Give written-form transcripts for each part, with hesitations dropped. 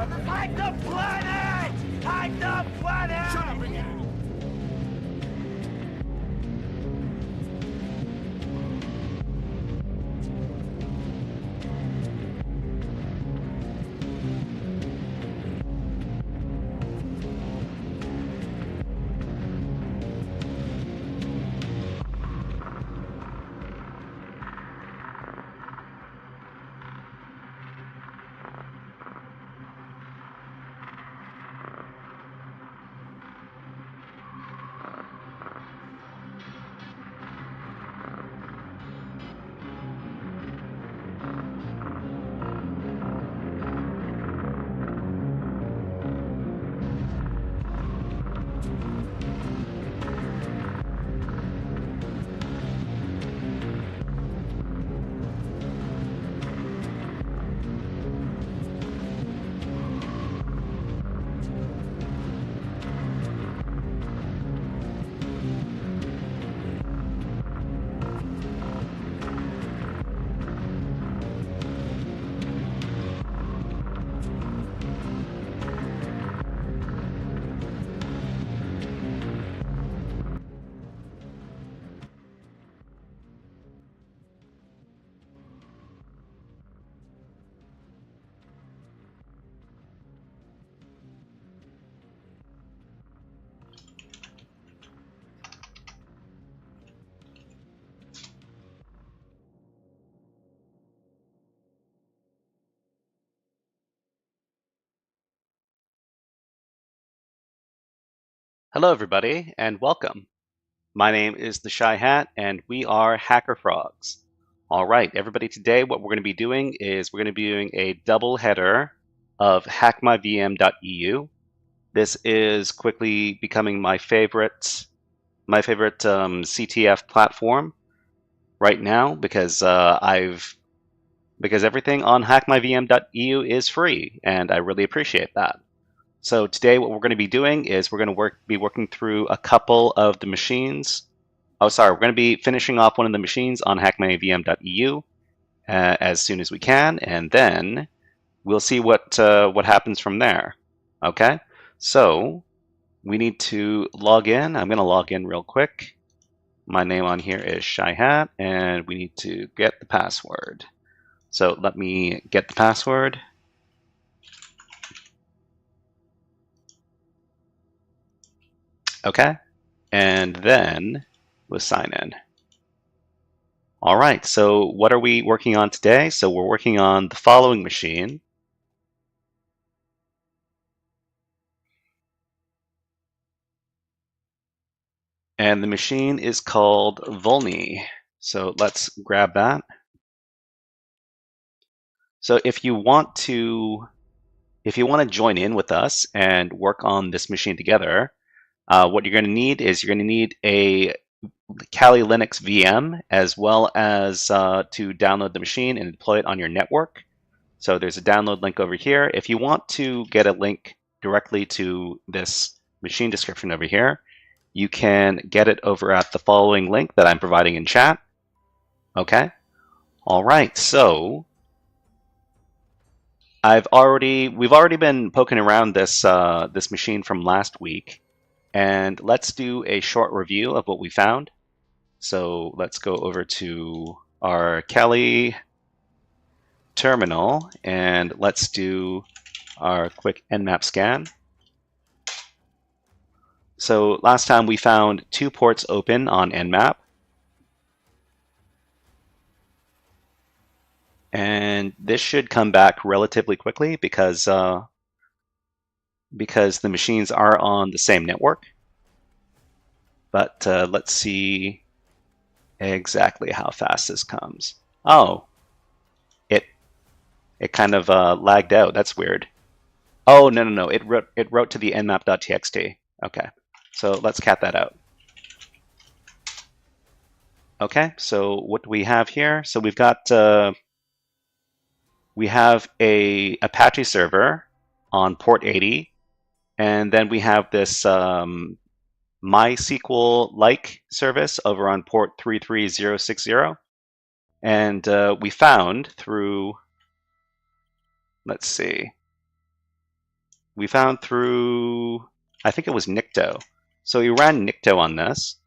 Hide the planet! Hide the planet! Shut up again! Hello, everybody, and welcome. My name is the Shy Hat, and we are HackerFrogs. All right, everybody, today what we're going to be doing is we're going to be doing a double header of Hackmyvm.eu. This is quickly becoming my favorite CTF platform right now because everything on Hackmyvm.eu is free, and I really appreciate that. So today what we're going to be doing is we're going to be working through a couple of the machines. Oh, sorry, we're going to be finishing off one of the machines on Hackmyvm.eu as soon as we can, and then we'll see what happens from there. Okay, so we need to log in. I'm going to log in real quick. My name on here is Shy Hat, and we need to get the password. So let me get the password. Okay, and then we'll sign in. All right, so what are we working on today? So we're working on the following machine. And the machine is called Vulny. So let's grab that. So if you want to join in with us and work on this machine together, what you're going to need is you're going to need a Kali Linux VM as well as to download the machine and deploy it on your network. So there's a download link over here. If you want to get a link directly to this machine description over here, you can get it over at the following link that I'm providing in chat. Okay. All right. So we've already been poking around this this machine from last week, and let's do a short review of what we found. So let's go over to our Kali terminal and let's do our quick nmap scan. So last time we found 2 ports open on nmap. And this should come back relatively quickly because the machines are on the same network. But let's see exactly how fast this comes. Oh, it kind of lagged out. That's weird. Oh, no. It wrote to the nmap.txt. Okay, so let's cat that out. Okay, so what do we have here? So we've got we have a Apache server on port 80, and then we have this MySQL-like service over on port 33060. And we found through, let's see, we found through, I think it was Nikto. So we ran Nikto on this,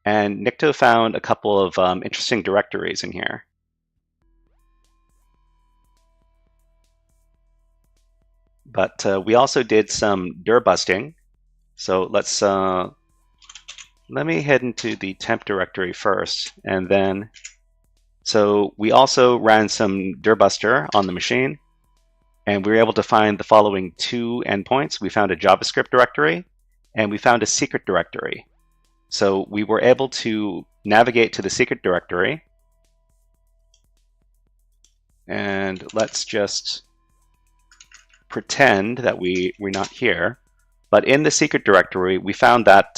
and Nikto found a couple of interesting directories in here. But we also did some dir busting. So let me head into the temp directory first, and then, so we also ran some dir buster on the machine, and we were able to find the following two endpoints. We found a JavaScript directory, and we found a secret directory. So we were able to navigate to the secret directory, and let's just pretend that we're not here. But in the secret directory, we found that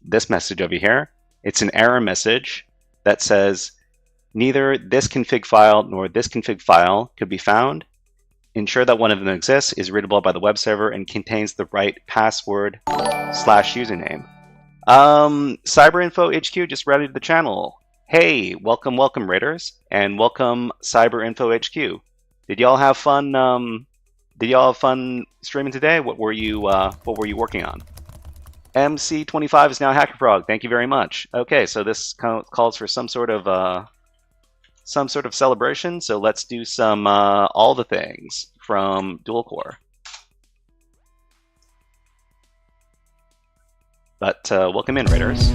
this message over here, it's an error message that says, neither this config file nor this config file could be found. Ensure that one of them exists, is readable by the web server, and contains the right password / username. CyberInfo HQ just readied the channel. Hey, welcome, Raiders, and welcome CyberInfo HQ. Did y'all have fun? Did y'all have fun streaming today? What were you working on? MC25 is now HackerFrog. Thank you very much. Okay, so this calls for some sort of celebration. So let's do some all the things from dual core. But welcome in, Raiders.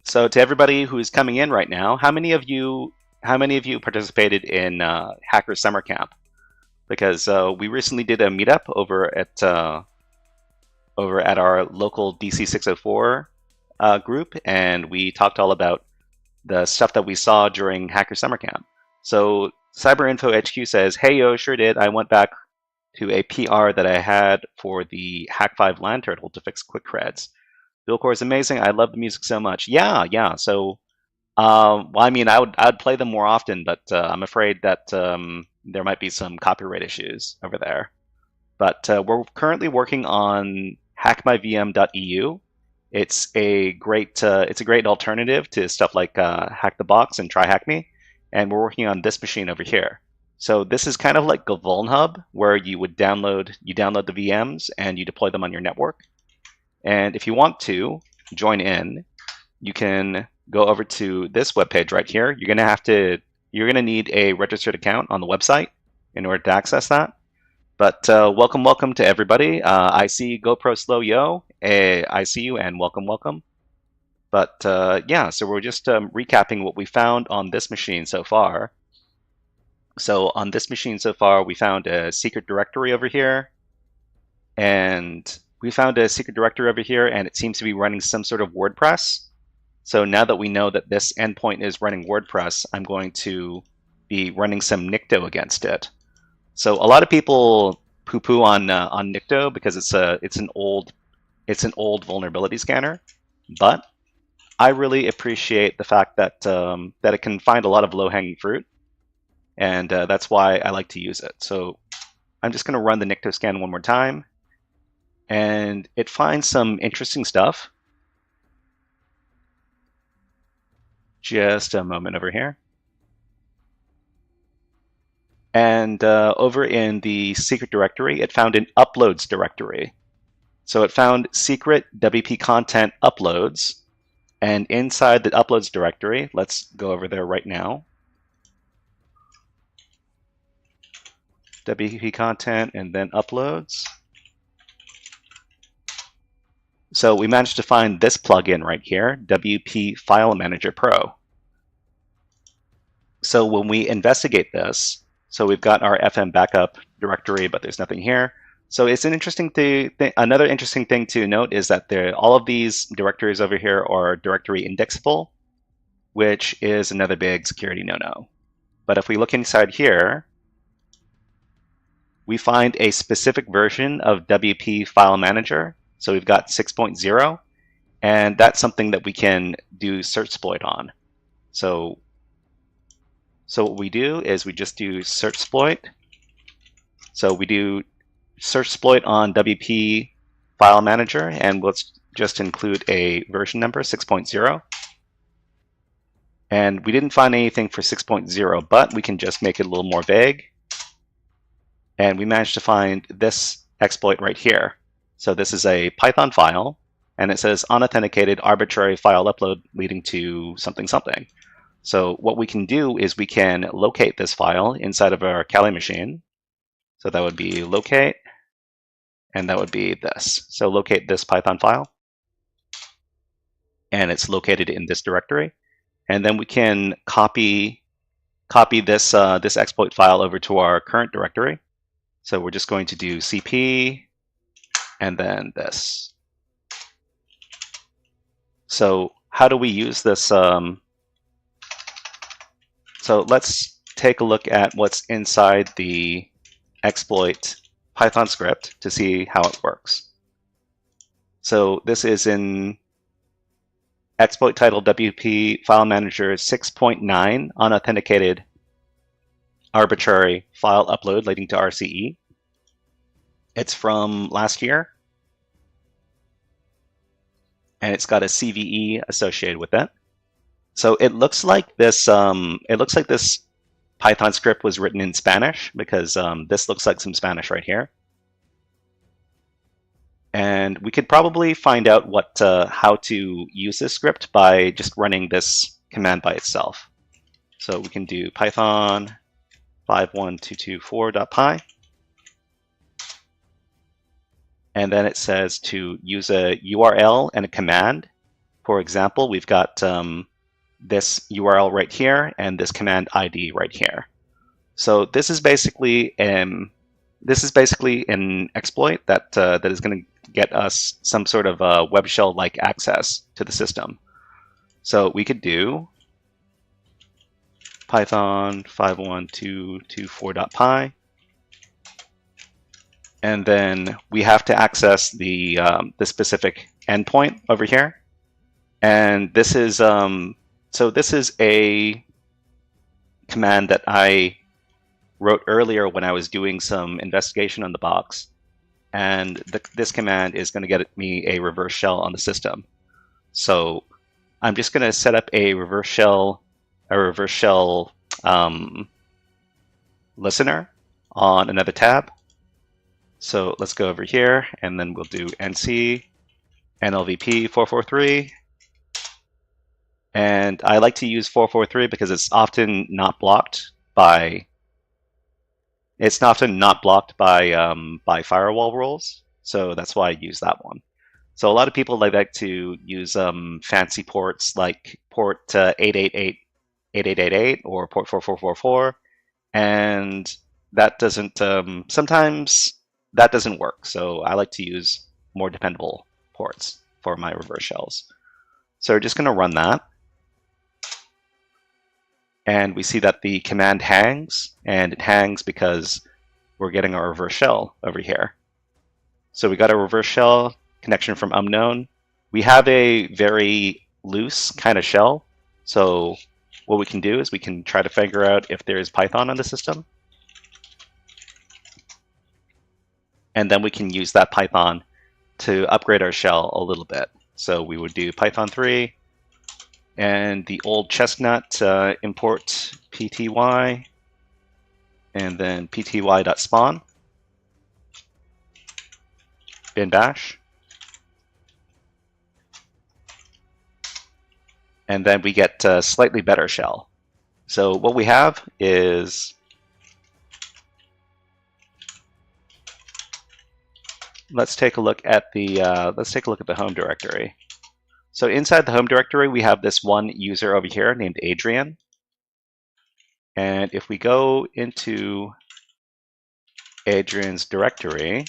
So to everybody who's coming in right now, how many of you participated in Hacker Summer Camp? Because we recently did a meetup over at our local DC 604 group, and we talked all about the stuff that we saw during Hacker Summer Camp. So CyberInfo HQ says, "Hey yo, sure did. I went back to a PR that I had for the Hack5 land turtle to fix quick creds. Dualcore is amazing. I love the music so much." Yeah. So, well, I mean, I would play them more often, but I'm afraid that there might be some copyright issues over there. But we're currently working on Hackmyvm.eu. It's a great alternative to stuff like Hack the Box and Try Hack Me, and we're working on this machine over here. So this is kind of like a Vuln Hub, where you would download the VMs and you deploy them on your network. And if you want to join in, you can go over to this webpage right here. You're gonna need a registered account on the website in order to access that. But welcome to everybody. I see GoPro Slow Yo. I see you, and welcome. But yeah, so we're just recapping what we found on this machine so far. So on this machine so far, we found a secret directory over here, and it seems to be running some sort of WordPress. So now that we know that this endpoint is running WordPress, I'm going to be running some Nikto against it. So a lot of people poo-poo on Nikto because it's an old vulnerability scanner, but I really appreciate the fact that that it can find a lot of low-hanging fruit, and that's why I like to use it. So I'm just going to run the Nikto scan one more time, and it finds some interesting stuff. Just a moment over here. And over in the secret directory, it found an uploads directory. So it found secret WP content uploads. And inside the uploads directory, let's go over there right now. WP content and then uploads. So we managed to find this plugin right here, WP File Manager Pro. So when we investigate this, so we've got our FM backup directory, but there's nothing here. So it's an interesting thing. Another interesting thing to note is that all of these directories over here are directory indexable, which is another big security no-no. But if we look inside here, we find a specific version of WP File Manager. So we've got 6.0, and that's something that we can do search exploit on. So what we do is we just do search exploit. So we do search exploit on WP File Manager, and let's just include a version number, 6.0. And we didn't find anything for 6.0, but we can just make it a little more vague. And we managed to find this exploit right here. So this is a Python file, and it says unauthenticated arbitrary file upload leading to something something. So what we can do is we can locate this file inside of our Kali machine. So that would be locate, and that would be this. So locate this Python file, and it's located in this directory. And then we can copy this this exploit file over to our current directory. So we're just going to do cp and then this. So how do we use this? So let's take a look at what's inside the exploit Python script to see how it works. So this is in exploit title WP file manager 6.9 unauthenticated arbitrary file upload leading to RCE. It's from last year, and it's got a CVE associated with it. So it looks like this. This Python script was written in Spanish because this looks like some Spanish right here. And we could probably find out how to use this script by just running this command by itself. So we can do python 51224.py, and then it says to use a URL and a command. For example, we've got this URL right here and this command ID right here. So this is basically an exploit that is going to get us some sort of web shell-like access to the system. So we could do python 51224.py, and then we have to access the specific endpoint over here. And this is this is a command that I wrote earlier when I was doing some investigation on the box. And this command is going to get me a reverse shell on the system. So I'm just going to set up a reverse shell listener on another tab. So let's go over here, and then we'll do nc nlvp 443. And I like to use 443 because it's often not blocked by firewall rules. So that's why I use that one. So a lot of people like to use fancy ports like port 888 or port 4444, and that doesn't sometimes that doesn't work. So I like to use more dependable ports for my reverse shells. So we're just going to run that. And we see that the command hangs, and it hangs because we're getting our reverse shell over here. So we got a reverse shell connection from unknown. We have a very loose kind of shell. So what we can do is we can try to figure out if there is Python on the system. And then we can use that Python to upgrade our shell a little bit. So we would do Python 3. And the old chestnut import pty, and then pty.spawn, bin bash. And then we get a slightly better shell. So what we have is, let's take a look at the home directory. So inside the home directory, we have this one user over here named Adrian. And if we go into Adrian's directory,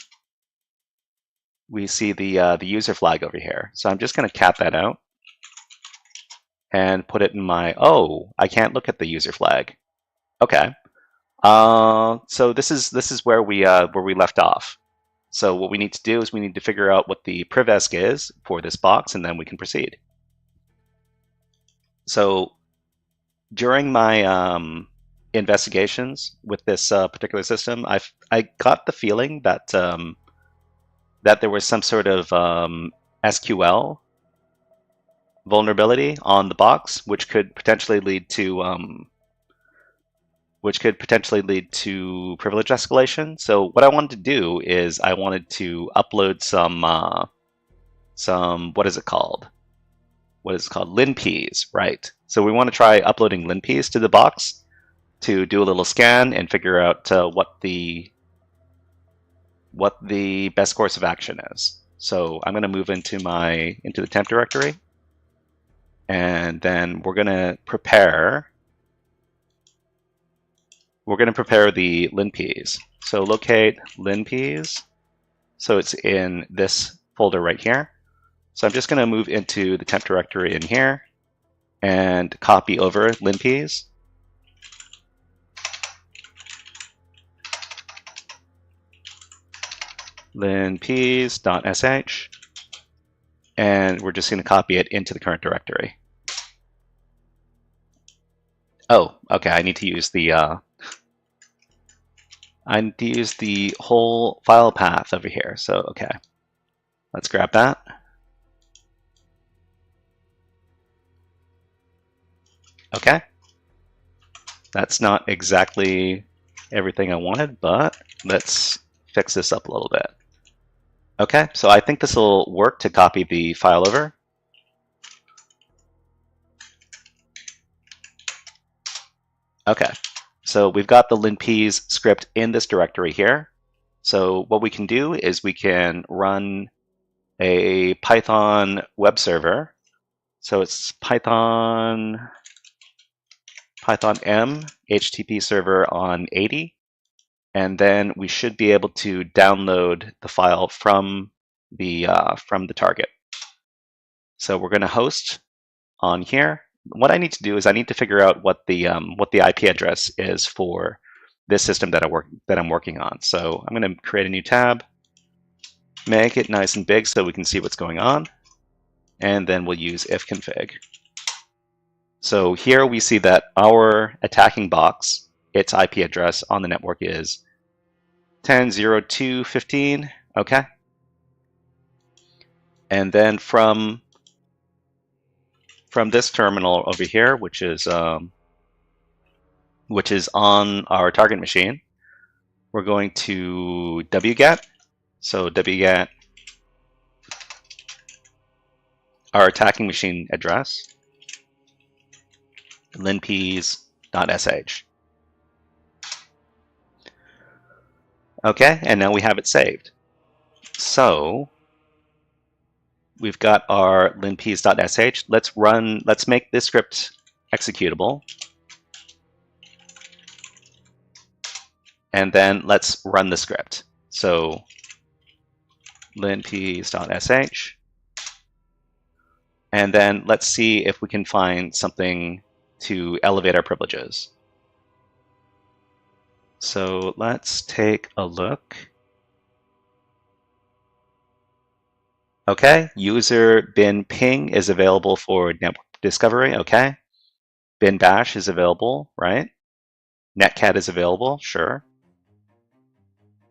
we see the user flag over here. So I'm just going to cat that out and put it in my, oh, I can't look at the user flag. Okay. So this is where we left off. So what we need to do is we need to figure out what the privesc is for this box, and then we can proceed. So during my investigations with this particular system, I got the feeling that that there was some sort of SQL vulnerability on the box, which could potentially lead to privilege escalation. So what I wanted to do is I wanted to upload some what is it called? What is it called? LinPs, right? So we want to try uploading LinPs to the box to do a little scan and figure out what the best course of action is. So I'm going to move into the temp directory, and then we're going to prepare the LinPs. So locate LinPs. So it's in this folder right here. So I'm just going to move into the temp directory in here and copy over LinPs. linps.sh, and we're just going to copy it into the current directory. Oh, okay. I need to use the whole file path over here. So okay, let's grab that. Okay, that's not exactly everything I wanted, but let's fix this up a little bit. Okay, so I think this will work to copy the file over. Okay, so we've got the linps script in this directory here. So what we can do is we can run a Python web server. So it's Python M HTTP server on 80, and then we should be able to download the file from the target. So we're going to host on here. What I need to do is I need to figure out what the IP address is for this system that I'm working on. So I'm going to create a new tab, make it nice and big so we can see what's going on, and then we'll use ifconfig. So here we see that our attacking box, its IP address on the network is 10.02.15. Okay. And then from this terminal over here, which is on our target machine, we're going to wget. So wget our attacking machine address, linps.sh. Okay, and now we have it saved. So we've got our linps.sh. Let's make this script executable. And then let's run the script. So linps.sh. And then let's see if we can find something to elevate our privileges. So let's take a look. Okay, user bin ping is available for network discovery. Okay, bin bash is available, right? Netcat is available, sure.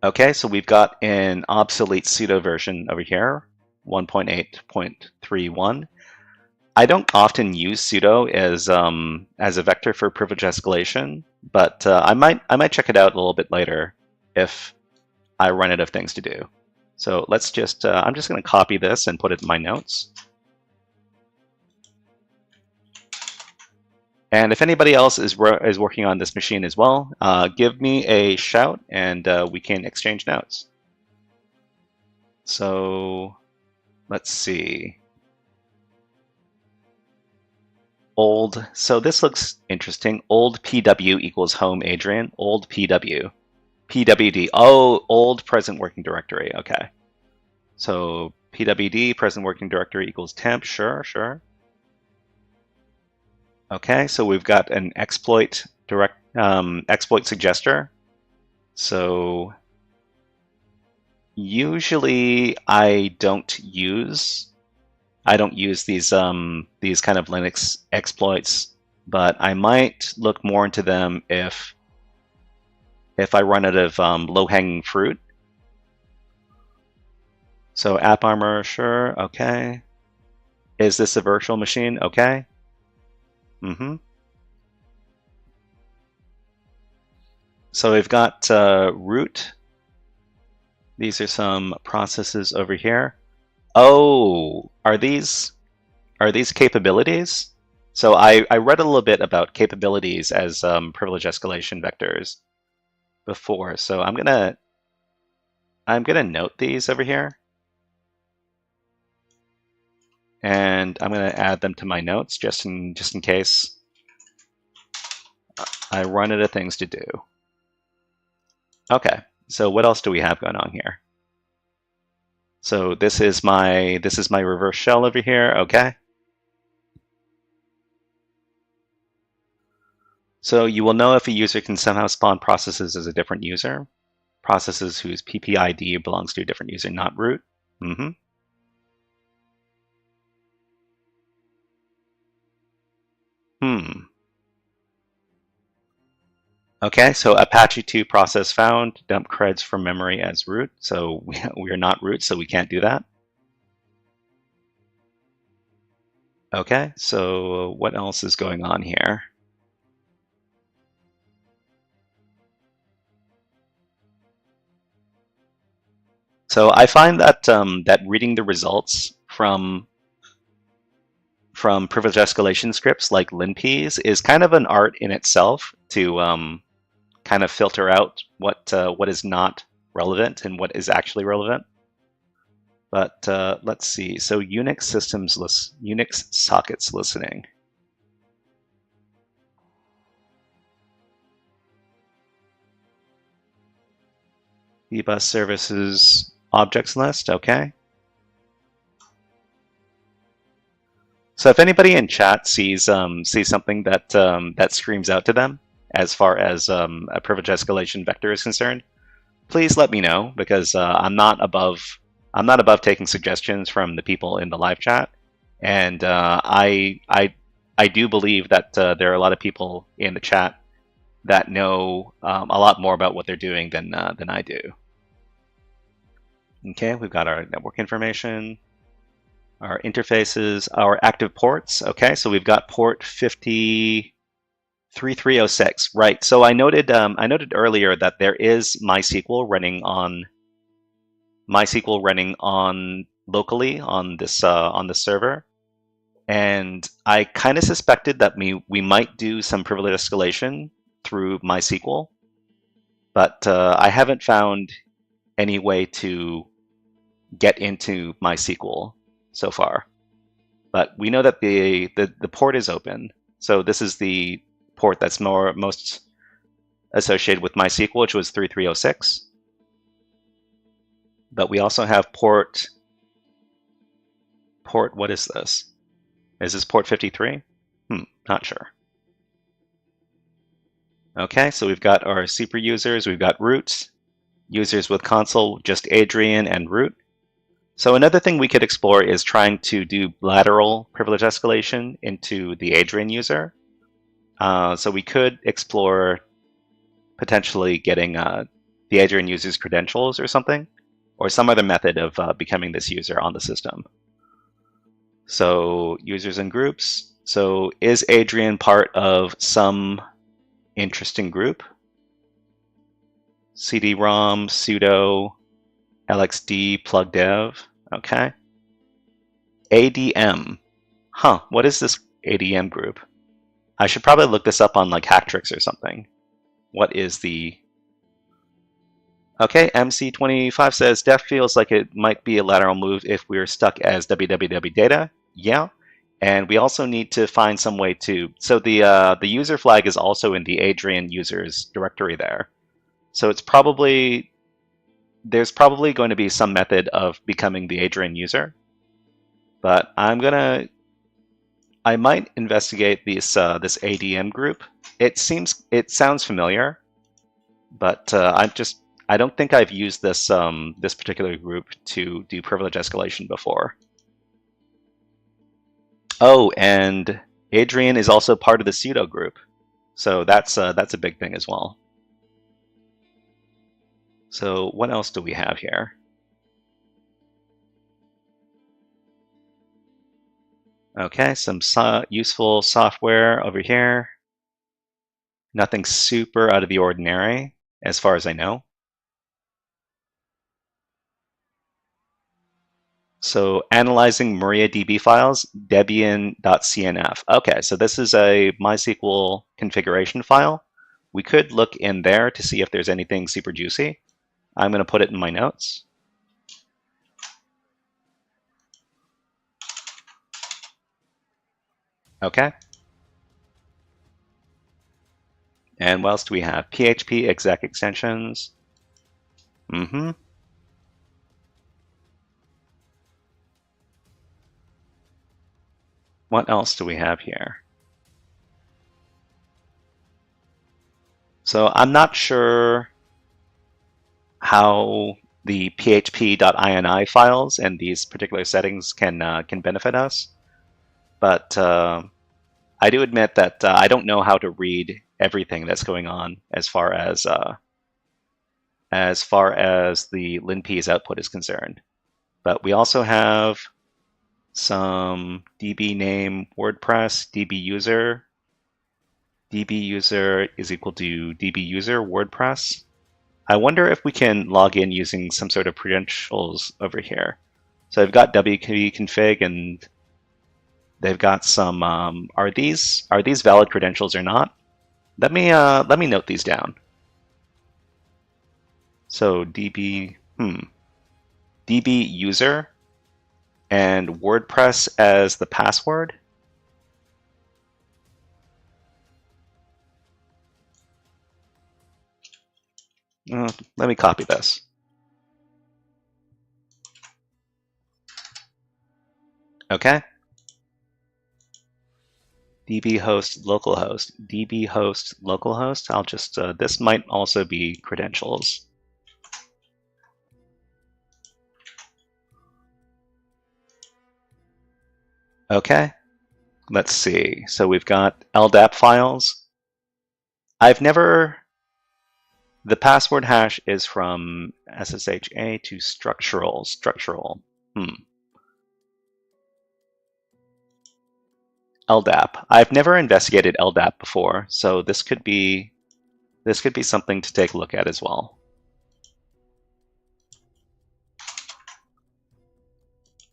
Okay, so we've got an obsolete sudo version over here, 1.8.31. I don't often use sudo as a vector for privilege escalation, but I might check it out a little bit later if I run out of things to do. So let's just I'm just going to copy this and put it in my notes. And if anybody else is working on this machine as well, give me a shout and we can exchange notes. So let's see. So this looks interesting. Old PW equals home Adrian. Old PW. PWD. Oh, old present working directory. Okay. So PWD, present working directory equals temp. Sure, sure. Okay, so we've got an exploit suggester. So usually I don't use these kind of Linux exploits, but I might look more into them if I run out of low-hanging fruit. So AppArmor, sure, okay. Is this a virtual machine? Okay. So we've got root. These are some processes over here. Oh, are these capabilities? So I read a little bit about capabilities as privilege escalation vectors before. So I'm gonna note these over here, and I'm gonna add them to my notes just in case I run out of things to do. Okay, so what else do we have going on here? So this is my reverse shell over here. Okay. So you will know if a user can somehow spawn processes as a different user, processes whose PPID belongs to a different user, not root. Okay, so Apache 2 process found, dump creds from memory as root. So we are not root, so we can't do that. Okay, so what else is going on here? So I find that that reading the results from privilege escalation scripts like linps is kind of an art in itself to kind of filter out what is not relevant and what is actually relevant. But let's see. So Unix sockets listening. Dbus services objects list. Okay. So if anybody in chat sees something that that screams out to them as far as a privilege escalation vector is concerned, please let me know, because I'm not above taking suggestions from the people in the live chat, and I do believe that there are a lot of people in the chat that know a lot more about what they're doing than I do. Okay, we've got our network information, our interfaces, our active ports. Okay, so we've got port 3306. Right. So I noted earlier that there is MySQL running on locally on this server, and I kind of suspected that we might do some privilege escalation through MySQL, but I haven't found any way to get into MySQL so far. But we know that the port is open, so this is the port that's most associated with MySQL, which was 3306. But we also have port, what is this? Is this port 53? Not sure. Okay, so we've got our super users, we've got root, users with console, just Adrian and root. So another thing we could explore is trying to do lateral privilege escalation into the Adrian user. So we could explore potentially getting the Adrian user's credentials or something, or some other method of becoming this user on the system. So users and groups. So is Adrian part of some interesting group? CD-ROM, sudo, LXD, plug dev. Okay. ADM. Huh, what is this ADM group? I should probably look this up on like Hacktricks or something. What is the... Okay, MC25 says, Def feels like it might be a lateral move if we're stuck as www data. Yeah, and we also need to find some way to... So the user flag is also in the Adrian users directory there. So it's probably... There's probably going to be some method of becoming the Adrian user. But I might investigate this ADM group. It sounds familiar, but I don't think I've used this this particular group to do privilege escalation before. Oh, and Adrian is also part of the sudo group, so that's a big thing as well. So what else do we have here? Okay, some useful software over here. Nothing super out of the ordinary, as far as I know. So analyzing MariaDB files, debian.cnf. Okay, so this is a MySQL configuration file. We could look in there to see if there's anything super juicy. I'm going to put it in my notes. Okay. And what else do we have? PHP exec extensions. What else do we have here? So I'm not sure how the php.ini files and these particular settings can benefit us, but I do admit that I don't know how to read everything that's going on as far as the linp's output is concerned. But we also have some db name WordPress, db user. db user is equal to db user WordPress. I wonder if we can log in using some sort of credentials over here. So I've got wp config, and they've got some. Are these valid credentials or not? Let me note these down. So db user and WordPress as the password. Let me copy this. Okay. db host localhost. db host localhost. I'll just this might also be credentials. Okay. Let's see. So we've got LDAP files. The password hash is from SSHA to structural. LDAP. I've never investigated LDAP before, so this could be something to take a look at as well.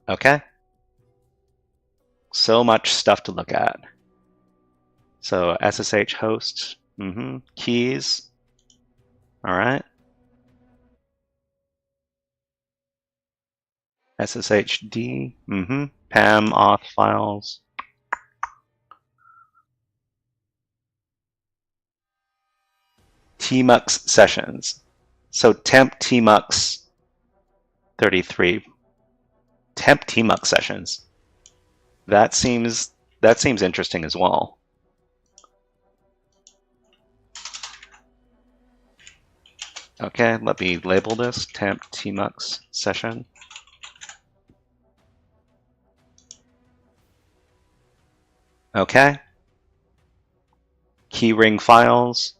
Okay. So much stuff to look at. So SSH host, keys. All right. SSHD, PAM auth files. tmux sessions. So temp tmux 33. Temp tmux sessions. That seems interesting as well. Okay, let me label this temp tmux session. Okay. Keyring files.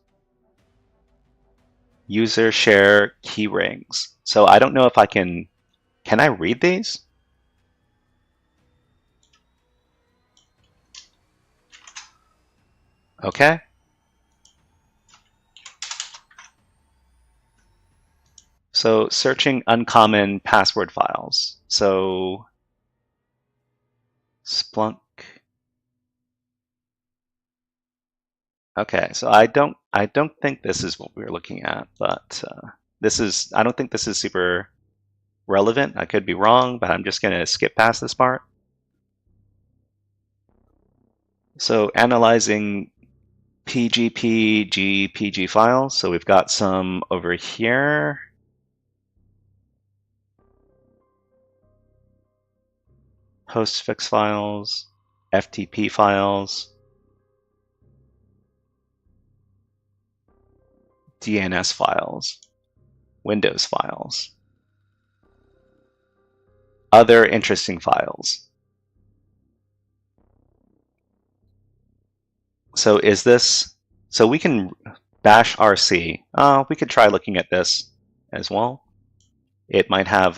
User share keyrings. So I don't know if I can I read these? Okay. So searching uncommon password files. So Splunk. Okay, so I don't think this is what we're looking at, but I don't think this is super relevant. I could be wrong, but I'm just going to skip past this part. So analyzing PGP, GPG files. So we've got some over here. Postfix files, FTP files, DNS files, Windows files, other interesting files. So we can bash RC. We could try looking at this as well. It might have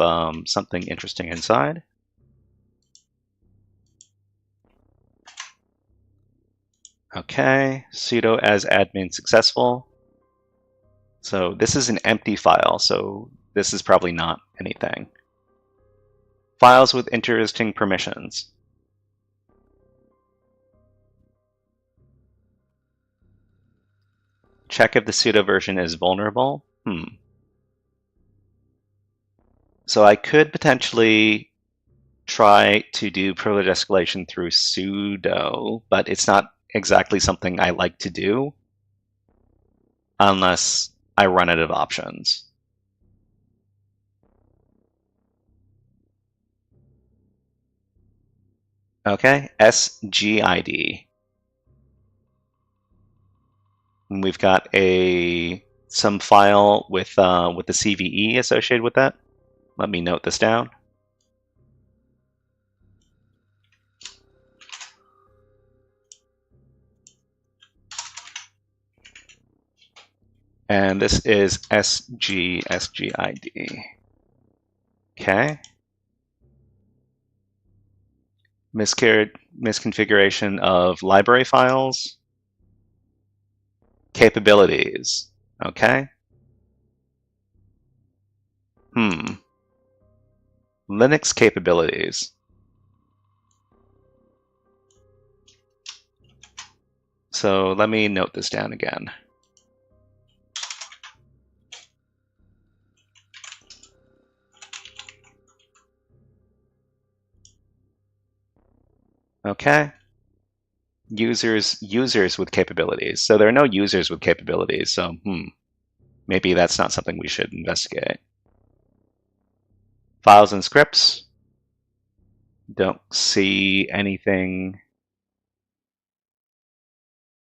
something interesting inside. Okay, sudo as admin successful. So this is an empty file, so this is probably not anything. Files with interesting permissions. Check if the sudo version is vulnerable. So I could potentially try to do privilege escalation through sudo, but it's not exactly something I like to do unless I run out of options. Okay, SGID. And we've got some file with the CVE associated with that. Let me note this down. And this is SGID. Okay. Misconfiguration of library files. Capabilities. Okay. Linux capabilities. So let me note this down again. Okay. Users with capabilities. So there are no users with capabilities. So maybe that's not something we should investigate. Files and scripts. Don't see anything.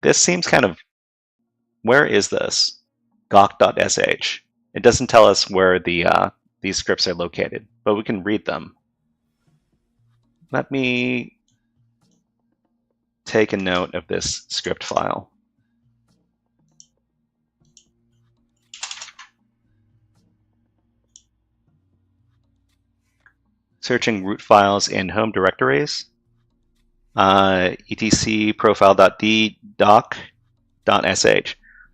This seems kind of. Where is this? Gawk.sh. It doesn't tell us where these scripts are located, but we can read them. Let me take a note of this script file. Searching root files in home directories. etc profile.d doc.sh.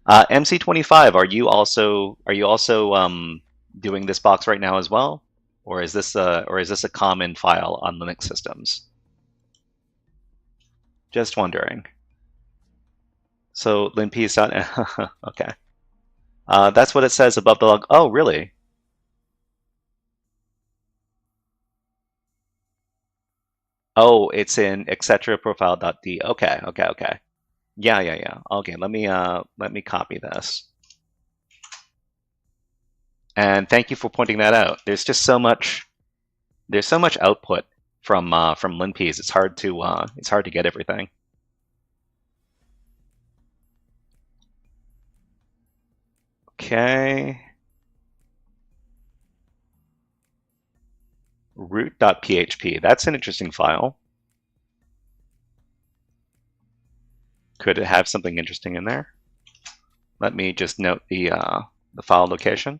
MC25, are you also doing this box right now as well, or is this a common file on Linux systems? Just wondering. So linpiece. Okay. That's what it says above the log. Oh, really? Oh, it's in etc profile.d. Okay. Yeah. Okay, let me copy this. And thank you for pointing that out. There's just so much output from linpiece. It's hard to get everything. Okay. Root.php. That's an interesting file. Could it have something interesting in there? Let me just note the file location.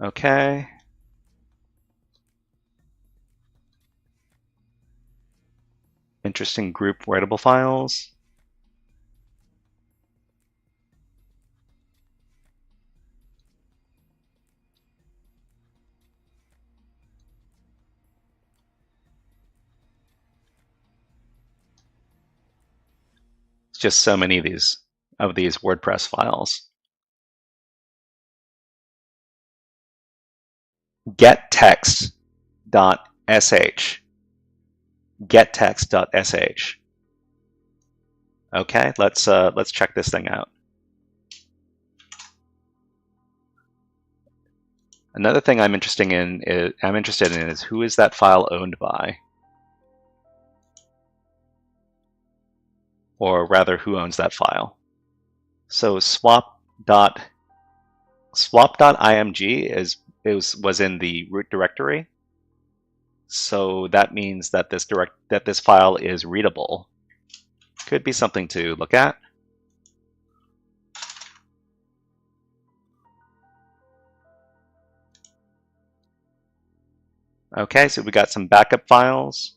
Okay. Interesting group writable files. It's just so many of these WordPress files. Gettext.sh. Gettext.sh. Okay, let's check this thing out. Another thing I'm interested in is who is that file owned by? Or rather, who owns that file? So swap.img was in the root directory. So that means that this file is readable. Could be something to look at. Okay, so we got some backup files.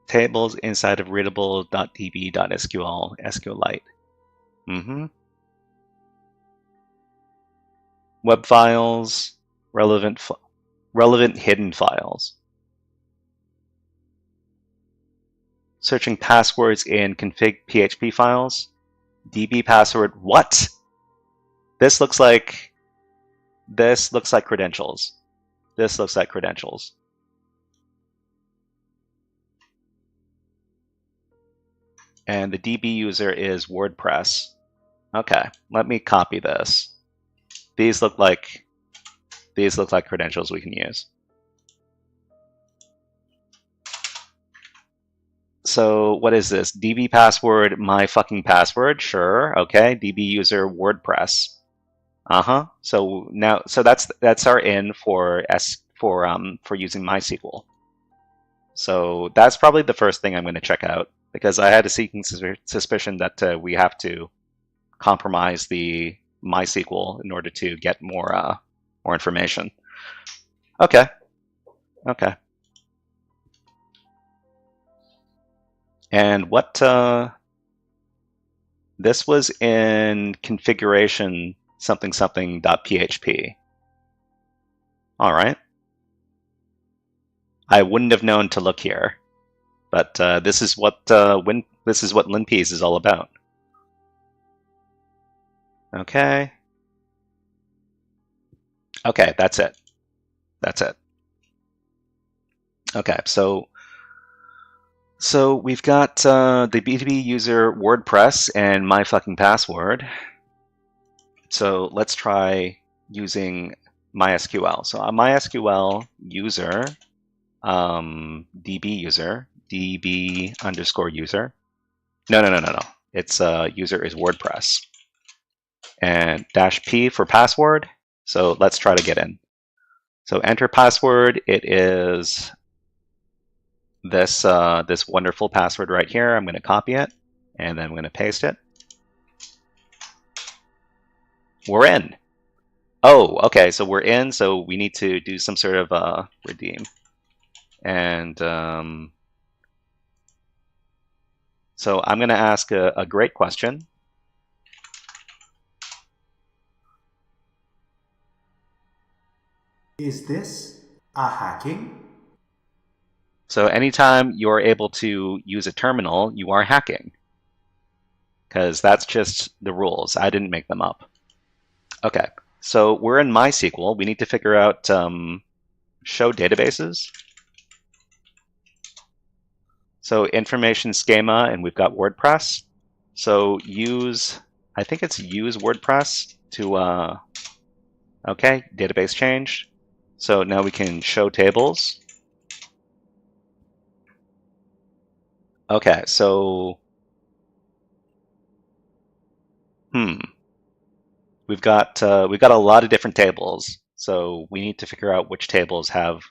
Tables inside of readable.db.sql SQLite. Web files, relevant hidden files. Searching passwords in config PHP files. DB password. What? This looks like credentials. This looks like credentials. And the DB user is WordPress. Okay, let me copy this. These look like credentials we can use. So what is this? DB password, my fucking password. Sure. Okay. DB user WordPress. So now, that's our in for using MySQL. So that's probably the first thing I'm going to check out, because I had a seeking suspicion that we have to compromise the MySQL in order to get more information. Okay. And what this was in configuration something.php. All right. I wouldn't have known to look here, but this is what linpeas is all about. Okay. Okay, that's it. Okay, so we've got the B2B user WordPress and my fucking password. So let's try using MySQL. So a MySQL user, DB user, DB underscore user. No. Its user is WordPress. And -P for password. So let's try to get in. So enter password. It is this wonderful password right here. I'm going to copy it, and then I'm going to paste it. We're in. Oh, okay. So we're in. So we need to do some sort of redeem. And so I'm going to ask a great question. Is this a hacking? So anytime you're able to use a terminal, you are hacking. Because that's just the rules. I didn't make them up. Okay, so we're in MySQL. We need to figure out show databases. So information schema, and we've got WordPress. So I think it's use WordPress to, okay, database change. So now we can show tables. Okay, so, we've got a lot of different tables. So we need to figure out which tables have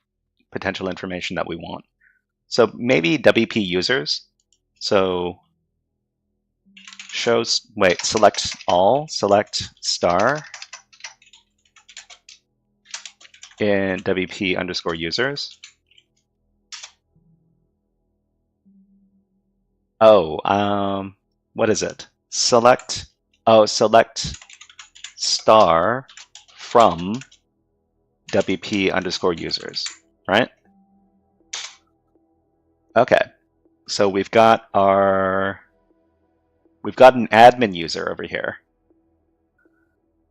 potential information that we want. So maybe WP users. So select all, select star in WP underscore users. Oh, what is it? Select star from WP underscore users, right? Okay, so we've got an admin user over here.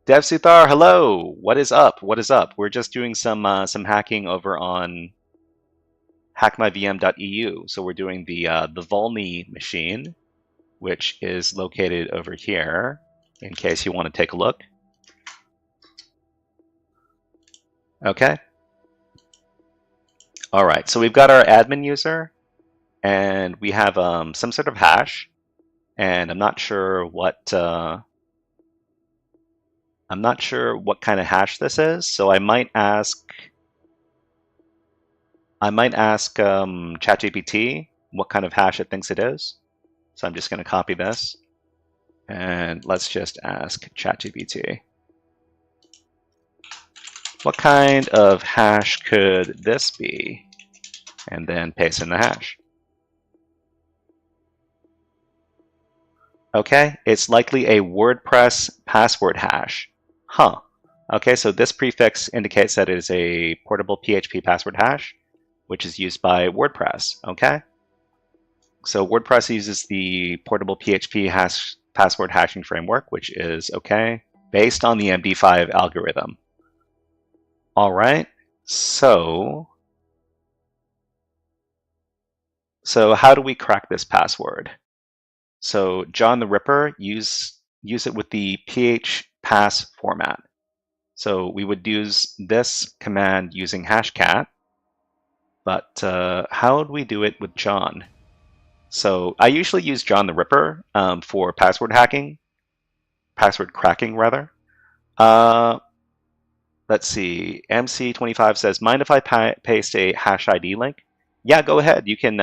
DevSuthar, hello. What is up? We're just doing some hacking over on Hackmyvm.eu. So we're doing the Vulny machine, which is located over here, in case you want to take a look. Okay. All right. So we've got our admin user, and we have some sort of hash, and I'm not sure what kind of hash this is. So I might ask I might ask ChatGPT what kind of hash it thinks it is. So I'm just going to copy this. And let's just ask ChatGPT. What kind of hash could this be? And then paste in the hash. Okay, it's likely a WordPress password hash. Huh. Okay, so this prefix indicates that it is a portable PHP password hash, which is used by WordPress. Okay? So WordPress uses the portable PHP password hashing framework, which is okay, based on the MD5 algorithm. All right, so how do we crack this password? So John the Ripper, use it with the phpass format. So we would use this command using hashcat, but how would we do it with John? So I usually use John the Ripper for password cracking rather. Let's see. MC25 says, "Mind if I paste a hash ID link?" Yeah, go ahead. You can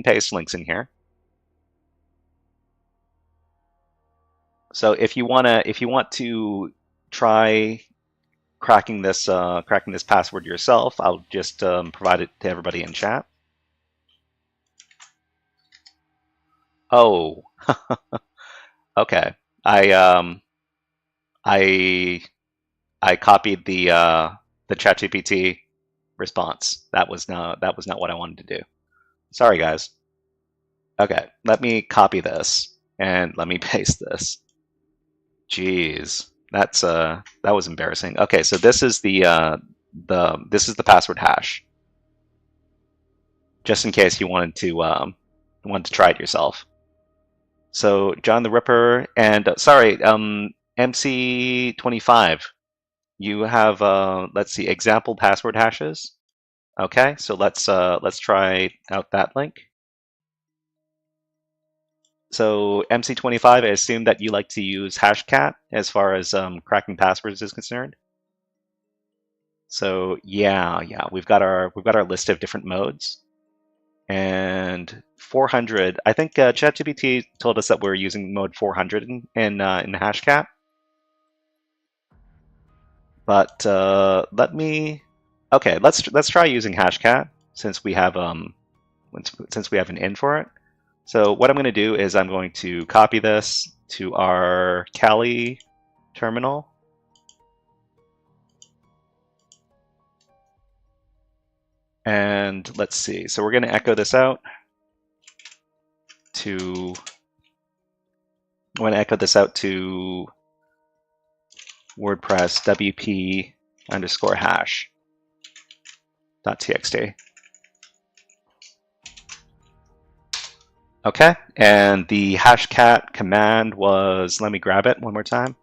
paste links in here. So if you want to try cracking this password yourself, I'll just provide it to everybody in chat. Oh, okay. I copied the ChatGPT response. That was not what I wanted to do. Sorry, guys. Okay, let me copy this and let me paste this. Jeez, that was embarrassing. Okay, so this is the password hash. Just in case you wanted to try it yourself. So John the Ripper and sorry, MC25. You have let's see, example password hashes. Okay, so let's try out that link. So MC25, I assume that you like to use hashcat as far as cracking passwords is concerned. So yeah, we've got our list of different modes. And 400, I think ChatGPT told us that we're using mode 400 in hashcat. But let's try using hashcat since we have an in for it. So what I'm going to do is I'm going to copy this to our Kali terminal. And let's see. So we're going to echo this out to WordPress WP _ hash .txt. Okay, and the hashcat command was, let me grab it one more time.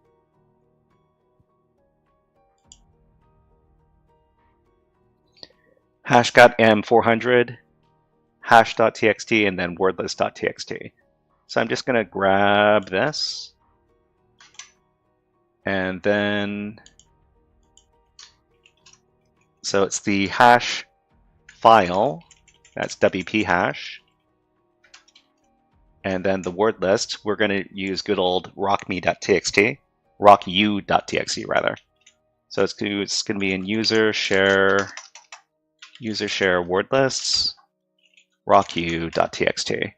Hashcat m400 hash.txt and then wordlist.txt. So I'm just going to grab this and then, so it's the hash file, that's WP hash. And then the word list, we're going to use good old rockme.txt, rocku.txt rather. So it's going to be in user share word lists, rocku.txt.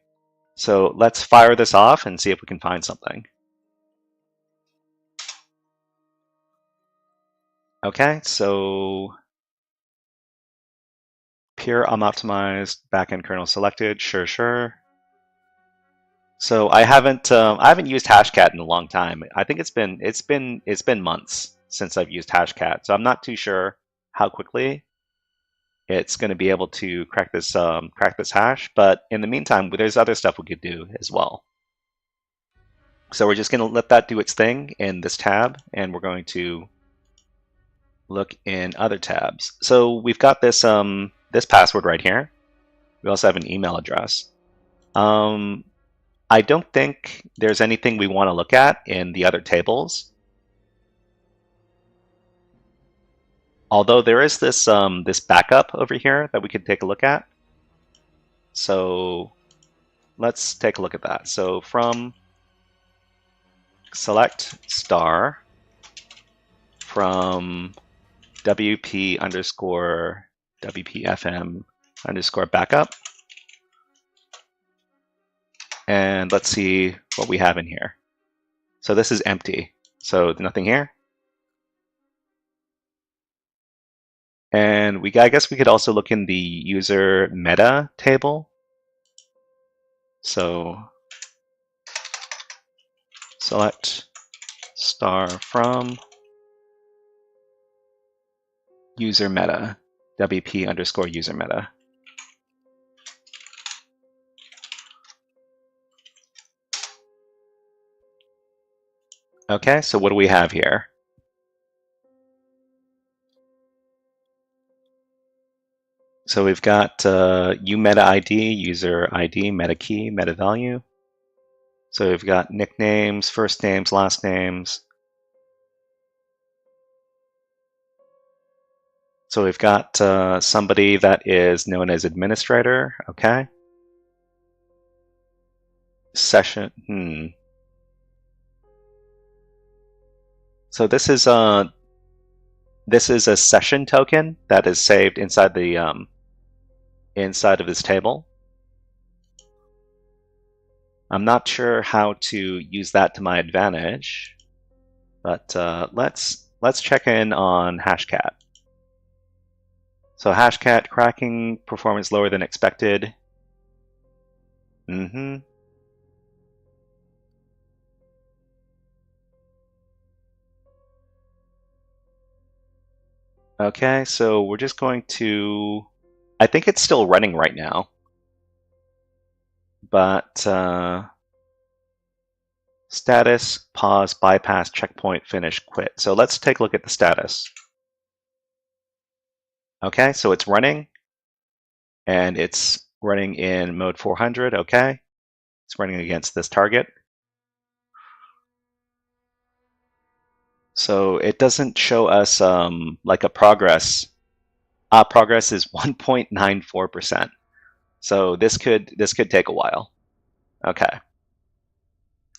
So let's fire this off and see if we can find something. Okay, so pure unoptimized backend kernel selected, sure. So I haven't used hashcat in a long time. I think it's been months since I've used hashcat, so I'm not too sure how quickly it's going to be able to crack this hash. But in the meantime, there's other stuff we could do as well. So we're just going to let that do its thing in this tab, and we're going to look in other tabs. So we've got this this password right here. We also have an email address. I don't think there's anything we want to look at in the other tables. Although there is this this backup over here that we could take a look at. So let's take a look at that. So from select star from WP underscore WPFM underscore backup. And let's see what we have in here. So this is empty. So nothing here. And I guess we could also look in the user meta table. So select star from user meta, WP underscore user meta. Okay, so what do we have here? So we've got umeta ID, user ID, meta key, meta value. So we've got nicknames, first names, last names. So we've got somebody that is known as administrator. Okay. Session. So this is a session token that is saved inside the inside of this table. I'm not sure how to use that to my advantage, but let's check in on Hashcat. So Hashcat cracking performance lower than expected. Okay, so we're just going to, I think it's still running right now, but status, pause, bypass, checkpoint, finish, quit. So let's take a look at the status. Okay, so it's running, and it's running in mode 400, okay? It's running against this target. So it doesn't show us like a progress. Progress is 1.94%. So this could take a while. Okay.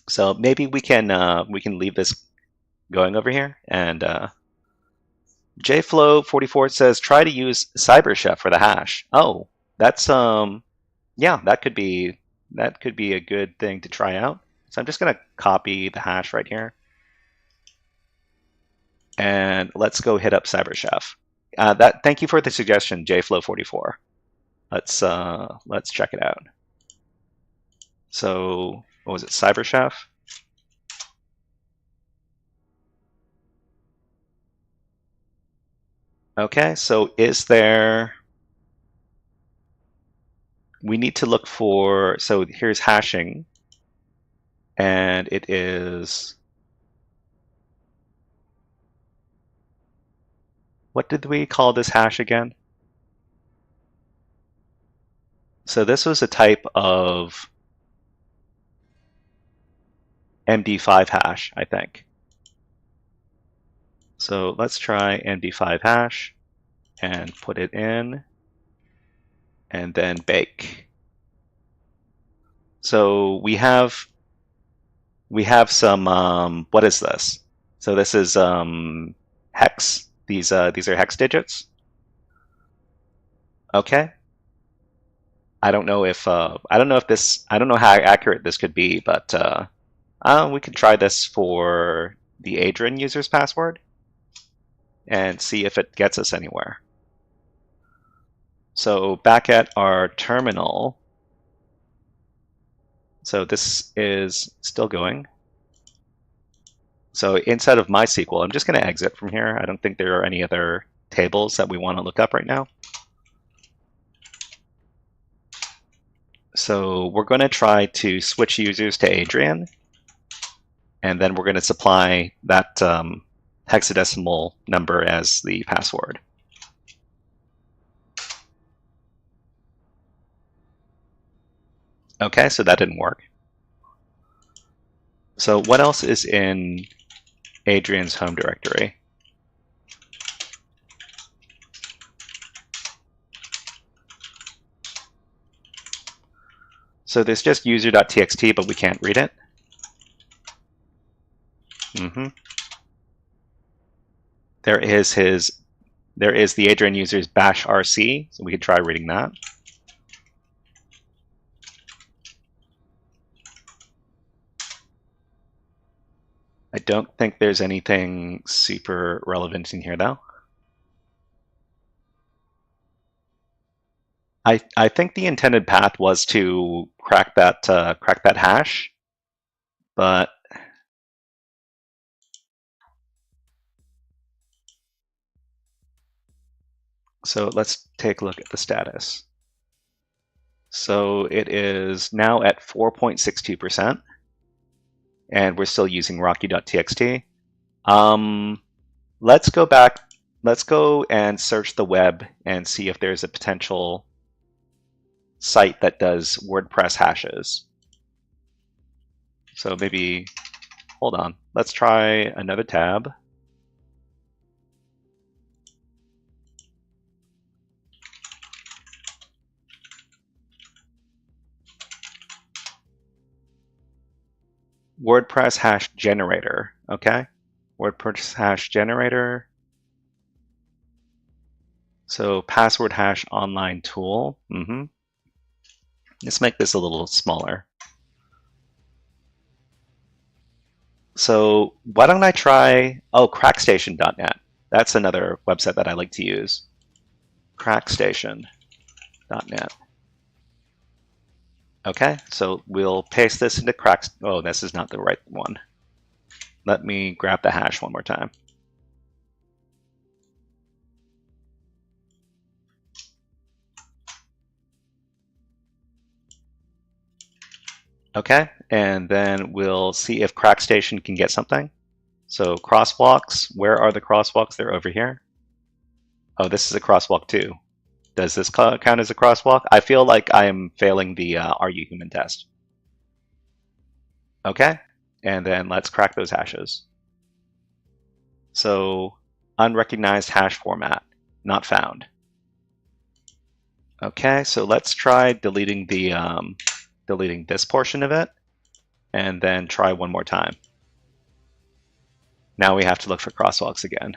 So maybe we can leave this going over here. And JFlow44 says try to use CyberChef for the hash. Oh, that's yeah, that could be a good thing to try out. So I'm just gonna copy the hash right here. And let's go hit up CyberChef. Thank you for the suggestion, JFlow44. Let's check it out. So what was it, CyberChef? Okay, so we need to look for, so here's hashing, and it is, what did we call this hash again? So this was a type of MD5 hash, I think. So let's try MD5 hash and put it in and then bake. So we have some, what is this? So this is hex. These are hex digits. Okay. I don't know how accurate this could be, but we could try this for the Adrian user's password and see if it gets us anywhere. So back at our terminal, so this is still going. So inside of MySQL, I'm just going to exit from here. I don't think there are any other tables that we want to look up right now. So we're going to try to switch users to Adrian, and then we're going to supply that hexadecimal number as the password. Okay, so that didn't work. So what else is in Adrian's home directory? So there's just user.txt, but we can't read it. There is the Adrian user's bash rc, so we could try reading that. I don't think there's anything super relevant in here, though. I think the intended path was to crack that hash, but so let's take a look at the status. So it is now at 4.62%, and we're still using rocky.txt. Let's go back. Let's go and search the web and see if there's a potential site that does WordPress hashes. So maybe, hold on, let's try another tab. WordPress hash generator, okay? WordPress hash generator. So password hash online tool. Let's make this a little smaller. So why don't I try, crackstation.net. That's another website that I like to use. Crackstation.net. Okay, so we'll paste this into cracks. Oh, this is not the right one. Let me grab the hash one more time. Okay, and then we'll see if Crackstation can get something. So crosswalks, where are the crosswalks? They're over here. Oh, this is a crosswalk too. Does this count as a crosswalk? I feel like I am failing the Are You Human test. Okay, and then let's crack those hashes. So unrecognized hash format, not found. Okay, so let's try deleting the deleting this portion of it, and then try one more time. Now we have to look for crosswalks again.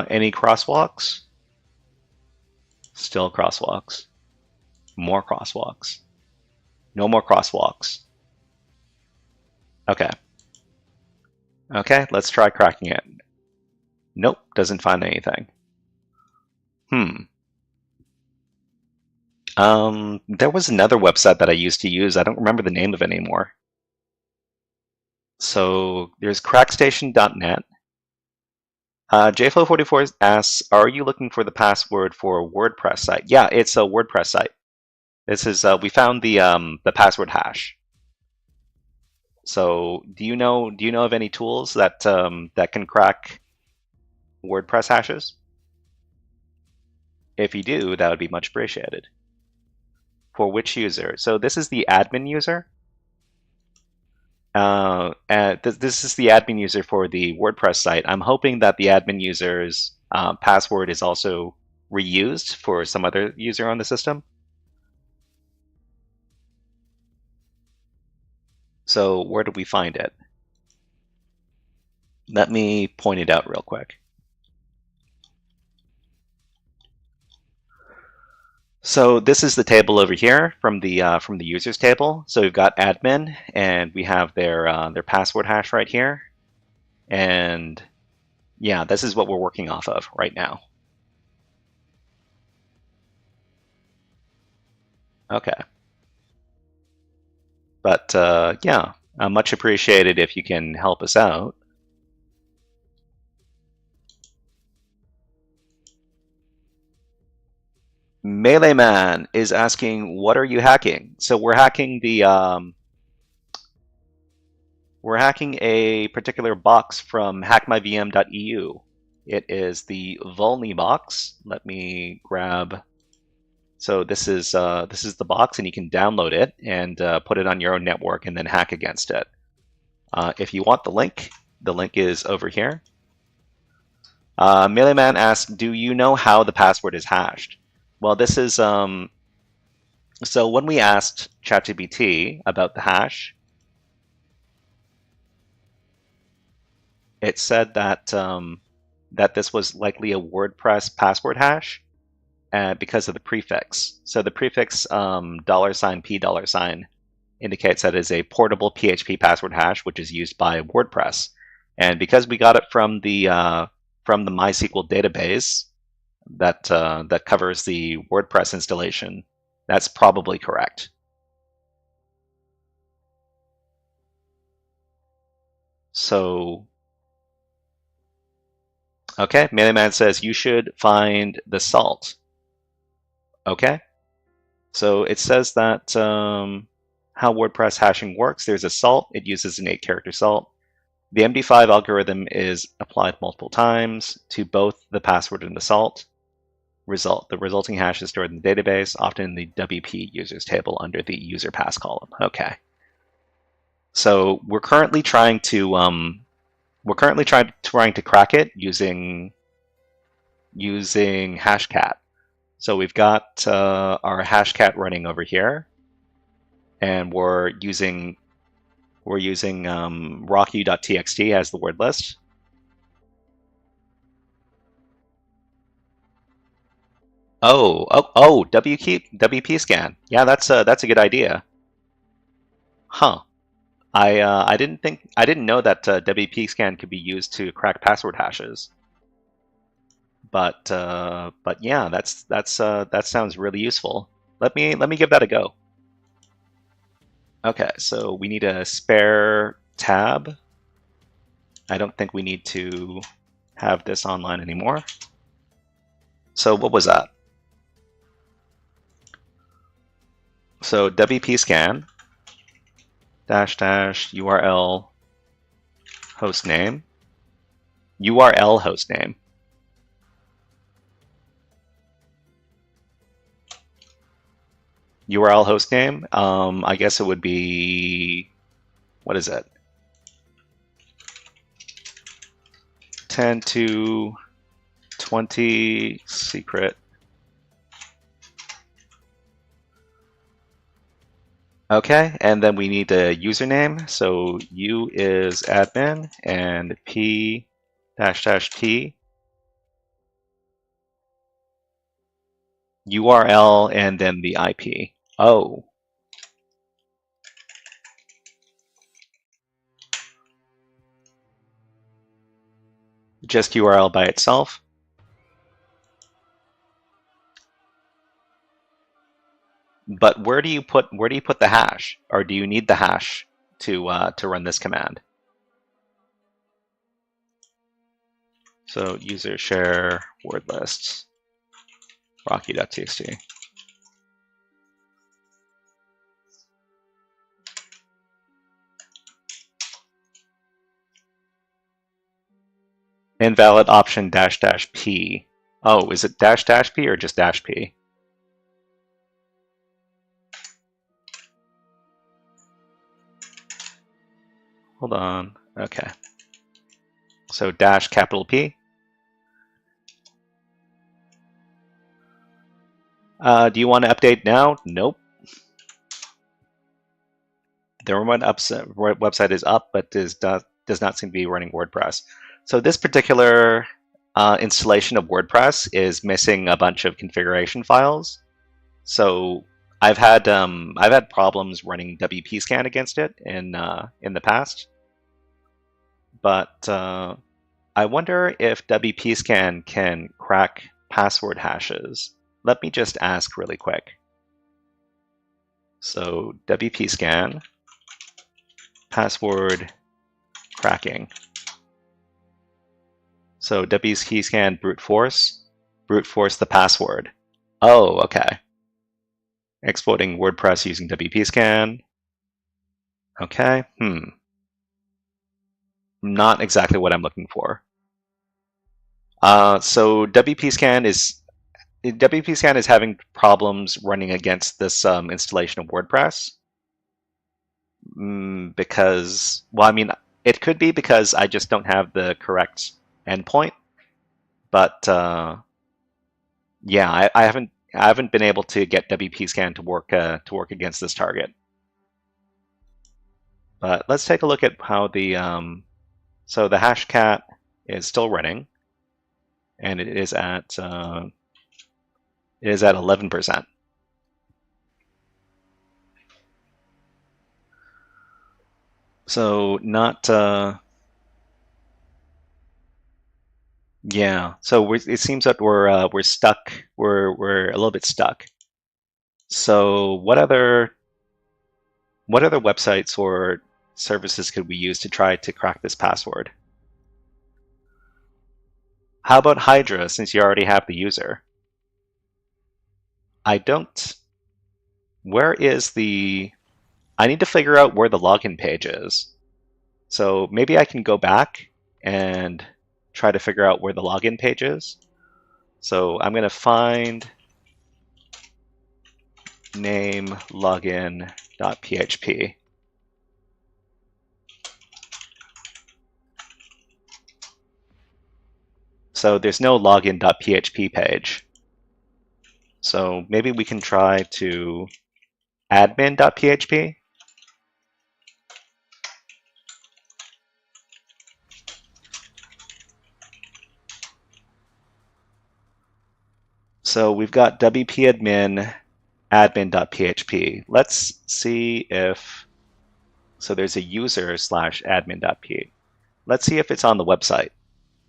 Any crosswalks? Still crosswalks. More crosswalks. No more crosswalks. Okay. Okay, let's try cracking it. Nope, doesn't find anything. There was another website that I used to use. I don't remember the name of it anymore. So there's crackstation.net. JFlow44 asks, are you looking for the password for a WordPress site? Yeah, it's a WordPress site. This is we found the password hash. So do you know of any tools that that can crack WordPress hashes? If you do, that would be much appreciated. For which user? So this is the admin user. This is the admin user for the WordPress site. I'm hoping that the admin user's password is also reused for some other user on the system. So where did we find it? Let me point it out real quick. So this is the table over here from the users table. So we've got admin, and we have their password hash right here, and yeah, this is what we're working off of right now. Okay, but yeah, much appreciated if you can help us out. Melee Man is asking, what are you hacking? So we're hacking the we're hacking a particular box from Hackmyvm.eu. It is the Vulny box. Let me grab. So this is the box, and you can download it and put it on your own network and then hack against it. If you want the link is over here. Melee Man asks, do you know how the password is hashed? Well, this is so when we asked ChatGPT about the hash, it said that that this was likely a WordPress password hash because of the prefix. So the prefix $$P$ indicates that it is a portable PHP password hash, which is used by WordPress. And because we got it from the MySQL database that that covers the WordPress installation, that's probably correct. So, okay, Melee says you should find the salt. Okay, so it says that how WordPress hashing works. There's a salt. It uses an 8-character salt. The MD5 algorithm is applied multiple times to both the password and the salt. The resulting hash is stored in the database, often in the WP users table under the user pass column. Okay. So we're currently trying to crack it using Hashcat. So we've got our Hashcat running over here, and we're using rocky.txt as the word list. WP scan. Yeah, that's a good idea. Huh. I didn't know that WP scan could be used to crack password hashes. But yeah, that sounds really useful. Let me give that a go. Okay, so we need a spare tab. I don't think we need to have this online anymore. So what was that? So WP scan -- URL hostname URL hostname. URL hostname. I guess it would be, what is it? 10 to 20 secret. Okay, and then we need a username. So U is admin and P -- T URL and then the IP. Oh. Just URL by itself. But where do you put the hash, or do you need the hash to run this command? So user share word lists rocky.txt. Invalid option --P. Oh, is it --P or just -P? Hold on. Okay. So --P. Do you want to update now? Nope. The remote website is up, but does not seem to be running WordPress. So this particular installation of WordPress is missing a bunch of configuration files. So I've had problems running WP scan against it in the past. But I wonder if WP scan can crack password hashes. Let me just ask really quick. So WP scan password cracking. So WP scan brute force the password. Oh, okay. Exporting WordPress using WP scan. Okay. Not exactly what I'm looking for. So WP scan is having problems running against this installation of WordPress. Because, well, I mean, it could be because I just don't have the correct endpoint. But yeah, I haven't. I haven't been able to get WP scan to work against this target. But let's take a look at how the so the hashcat is still running, and it is at 11%. So not yeah. So it seems that we're stuck. We're a little bit stuck. So what other websites or services could we use to try to crack this password? How about Hydra, since you already have the user? I don't. Where is the? I need to figure out where the login page is. So maybe I can go back and try to figure out where the login page is. So I'm going to find name login.php. So there's no login.php page. So maybe we can try to admin.php. So we've got wp admin admin.php. Let's see if, so there's a user / admin.php. Let's see if it's on the website.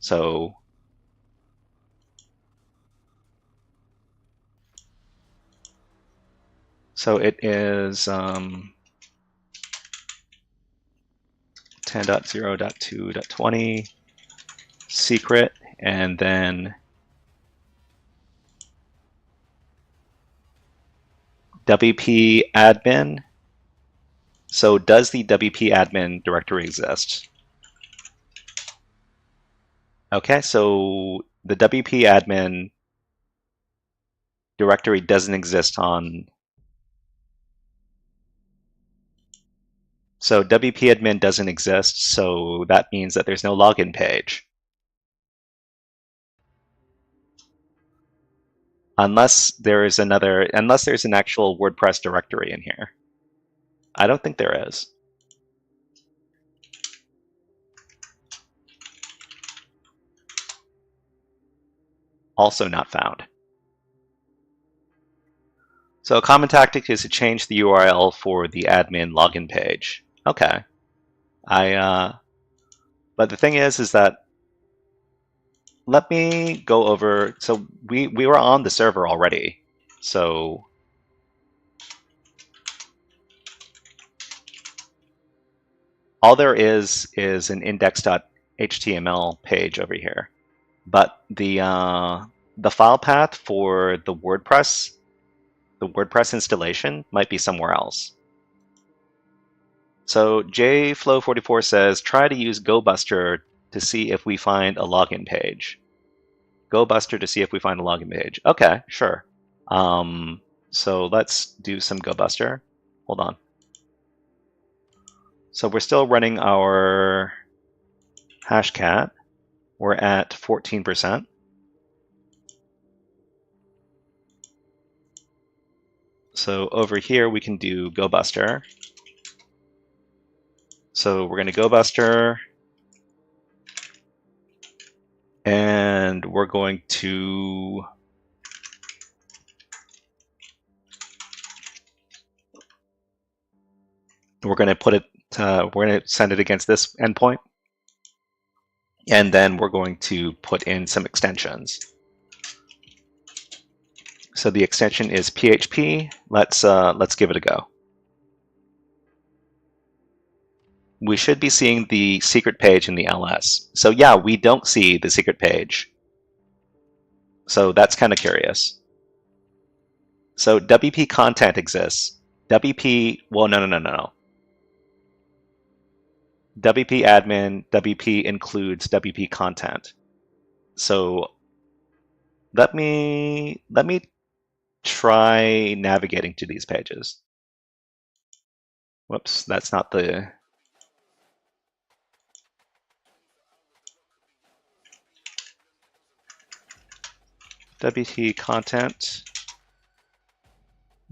So it is 10.0.2.20 secret, and then wp admin. So does the wp admin directory exist? Okay, so the wp admin directory doesn't exist on. So wp admin doesn't exist, so that means that there's no login page. Unless there's an actual WordPress directory in here. I don't think there is. Also not found. So a common tactic is to change the URL for the admin login page. Okay. But the thing is that let me go over. So we were on the server already. So all there is an index.html page over here, but the file path for the WordPress installation might be somewhere else. So jflow44 says, try to use GoBuster to see if we find a login page. GoBuster to see if we find a login page. Okay, sure. So let's do some GoBuster. Hold on. So we're still running our hashcat. We're at 14%. So over here we can do GoBuster. So we're going to GoBuster, and we're going to put it. We're going to send it against this endpoint, and then we're going to put in some extensions. So the extension is PHP. Let's give it a go. We should be seeing the secret page in the ls. So yeah, we don't see the secret page. So that's kind of curious. So WP content exists. WP, well, no. WP admin, WP includes WP content. So let me try navigating to these pages. Whoops, that's not the. WP content.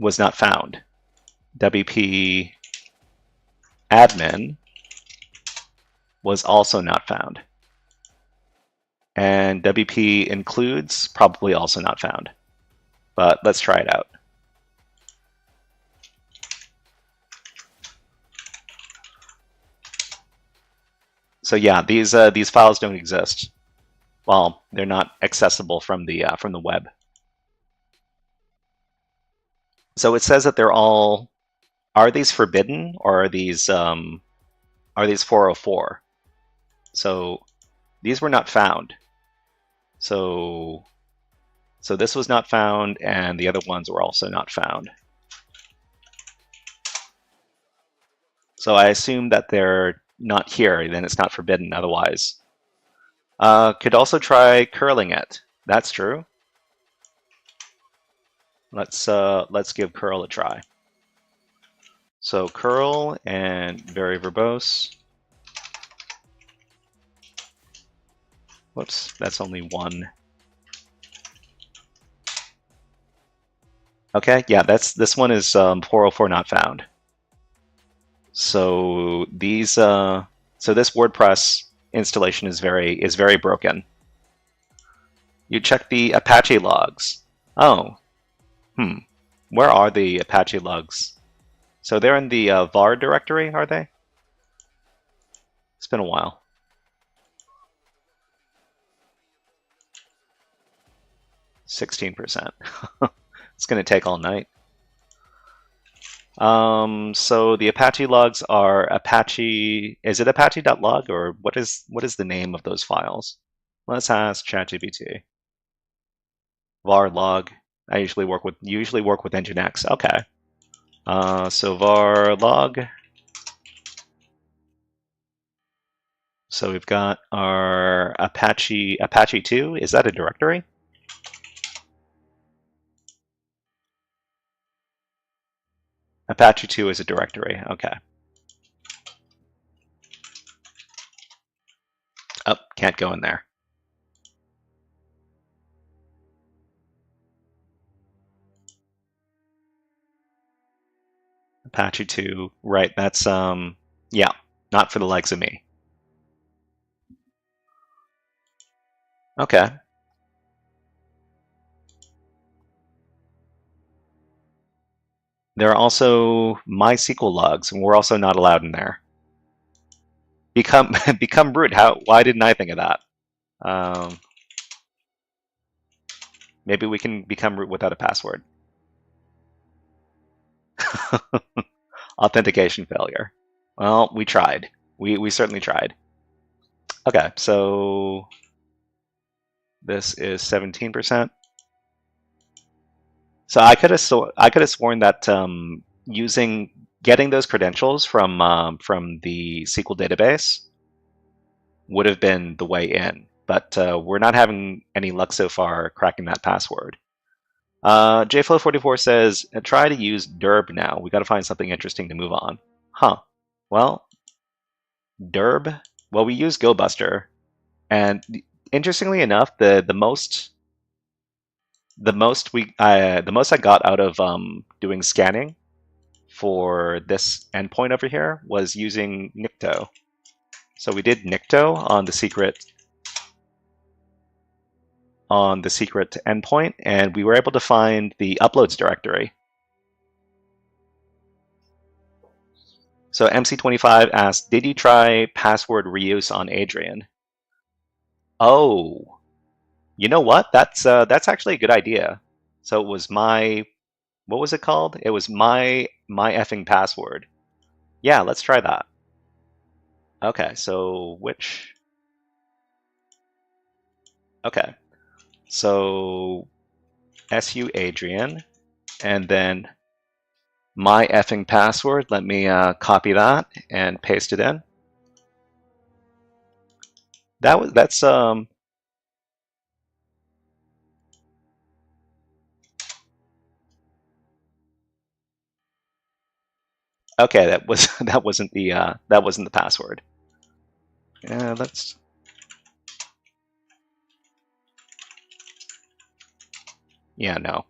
was not found. WP admin was also not found. And WP includes, probably also not found. But let's try it out. So yeah, these files don't exist. Well, they're not accessible from the web. So it says that they're all. Are these forbidden or are these 404? So these were not found. So this was not found, and the other ones were also not found. So I assume that they're not here, then it's not forbidden otherwise. Could also try curling it. That's true. Let's give curl a try. So curl and very verbose. Whoops, that's only one. Okay, yeah, this one is 404 not found. So these so this WordPress installation is very broken. You check the Apache logs. Oh, where are the Apache logs? So they're in the var directory, are they? It's been a while. %. It's going to take all night. So the Apache logs are Apache. Is it Apache.log or what is the name of those files? Let's ask ChatGPT. Var log. I usually work with Nginx. Okay. So var log. So we've got our Apache 2. Is that a directory? Apache 2 is a directory. Okay. Oh, can't go in there. Apache 2, right? That's yeah, not for the likes of me. Okay. There are also MySQL logs, and we're also not allowed in there. Become root. Why didn't I think of that? Maybe we can become root without a password. Authentication failure. Well, we tried. We certainly tried. Okay, so this is 17%. So I could have sworn that getting those credentials from the SQL database would have been the way in, but we're not having any luck so far cracking that password. JFlow44 says, try to use derb now. We got to find something interesting to move on. Huh. Well, derb. Well, we use GoBuster, and interestingly enough, the most I got out of doing scanning for this endpoint over here was using Nikto. So we did Nikto on the secret endpoint, and we were able to find the uploads directory. So MC25 asked, did you try password reuse on Adrian? Oh, you know what? That's actually a good idea. So it was what was it called? It was my effing password. Yeah, let's try that. Okay, so which? Okay, so SU Adrian, and then my effing password. Let me copy that and paste it in. That's okay. That wasn't the password. Yeah, let's. Yeah, no.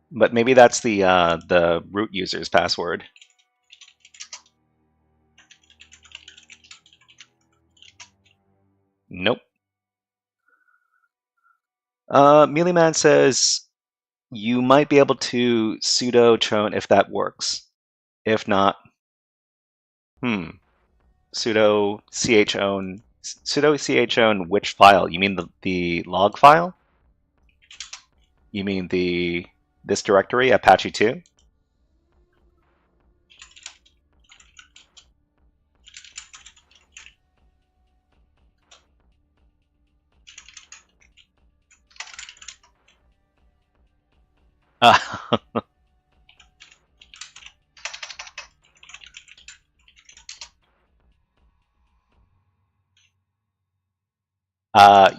But maybe that's the root user's password. Nope. Mealyman says you might be able to sudo chown if that works. If not, sudo chown which file? You mean the log file? You mean this directory, Apache 2?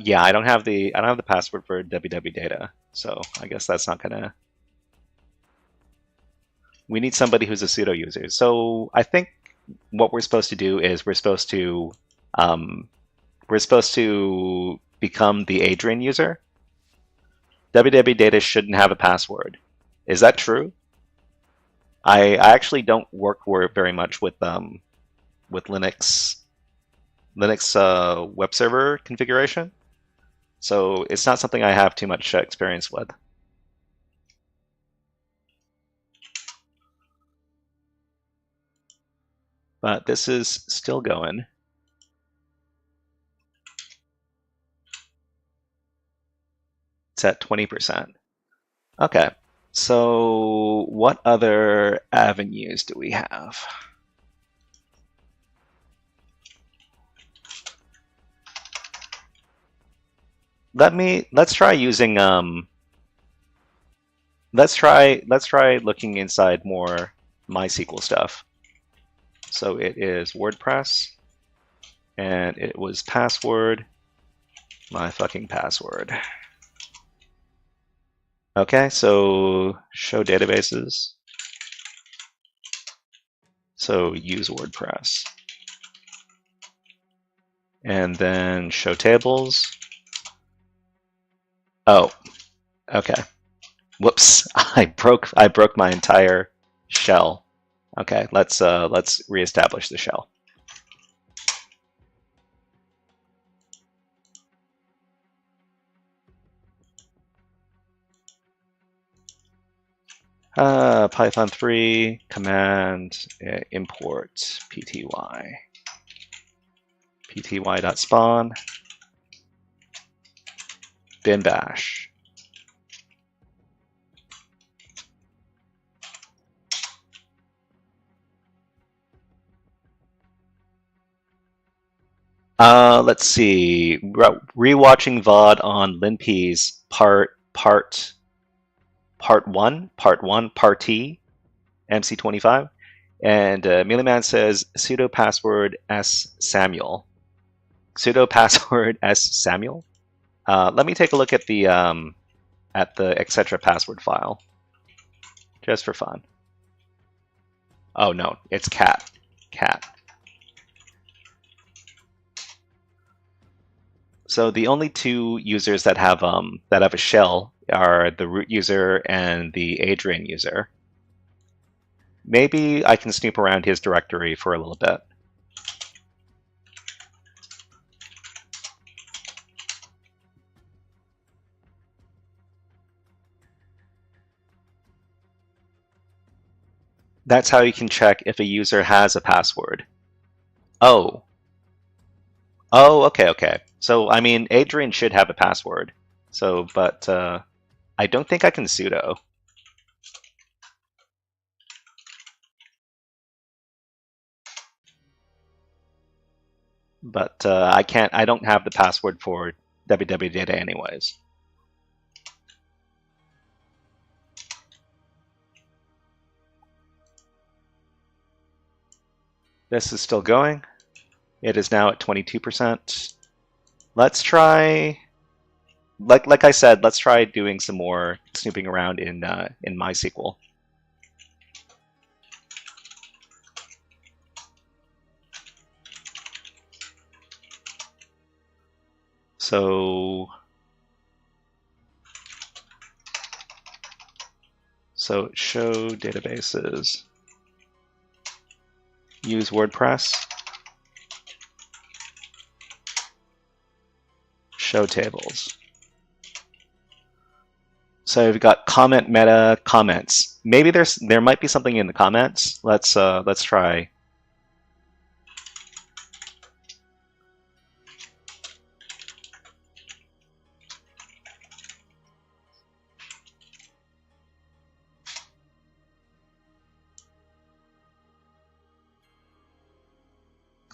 Yeah, I don't have the password for www data, so I guess that's not gonna. We need somebody who's a sudo user. So I think what we're supposed to do is we're supposed to become the Adrian user. www data shouldn't have a password. Is that true? I actually don't work very much with Linux web server configuration, so it's not something I have too much experience with. But this is still going. It's at 20%. Okay, so what other avenues do we have? Let's try using let's try looking inside more MySQL stuff. So it is WordPress, and it was password, my fucking password. Okay, so show databases. So use WordPress. And then show tables. Oh, okay. Whoops, I broke my entire shell. Okay, let's reestablish the shell. Python 3 command import pty pty.spawn bin bash. Let's see. Rewatching VOD on LinP's part one, party, MC25. And Mealyman says sudo password s Samuel. Sudo password s Samuel. Let me take a look at the etc password file, just for fun. Oh no, it's cat. So the only two users that have a shell are the root user and the Adrian user. Maybe I can snoop around his directory for a little bit. That's how you can check if a user has a password. Oh, okay. So, I mean, Adrian should have a password. So, but I don't think I can sudo. But I don't have the password for www data anyways. This is still going. It is now at 22%. Let's try, like I said, let's try doing some more snooping around in MySQL. So So show databases. Use WordPress. Show tables. So we've got comment meta comments. Maybe there might be something in the comments. Let's try.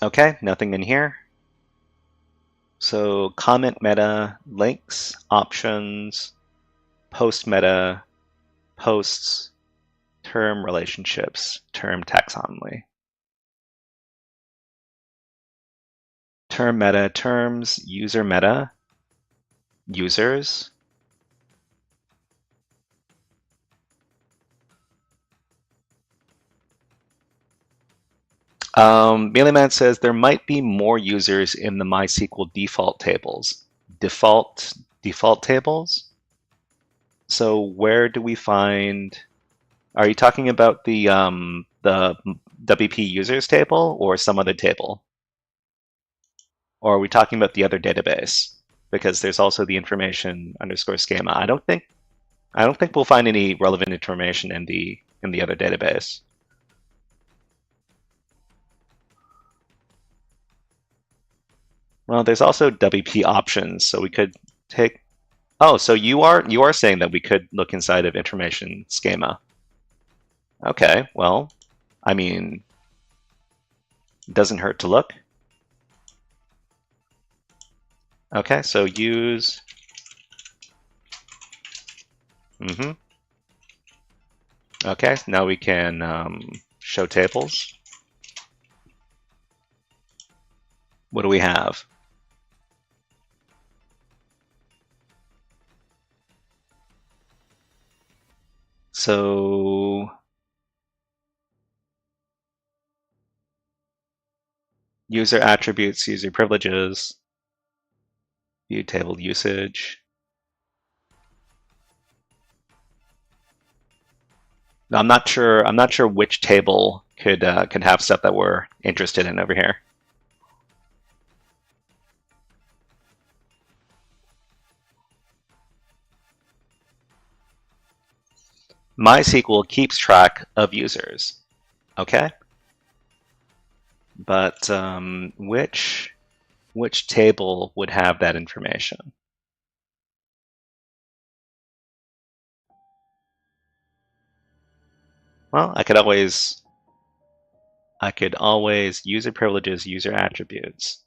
Okay, nothing in here. So comment meta, links, options, post meta, posts, term relationships, term taxonomy. Term meta, terms, user meta, users. Mealyman says there might be more users in the MySQL default tables. Default tables? So where do we find? Are you talking about the WP users table or some other table? Or are we talking about the other database? Because there's also the information underscore schema. I don't think we'll find any relevant information in the other database. Well, there's also WP options, so we could take. Oh, so you are saying that we could look inside of information schema. Okay, well, I mean, it doesn't hurt to look. Okay, so use. Okay, now we can show tables. What do we have? So user attributes, user privileges, view table usage. I'm not sure which table could have stuff that we're interested in over here. MySQL keeps track of users, okay? But which table would have that information? Well, I could always user privileges, user attributes.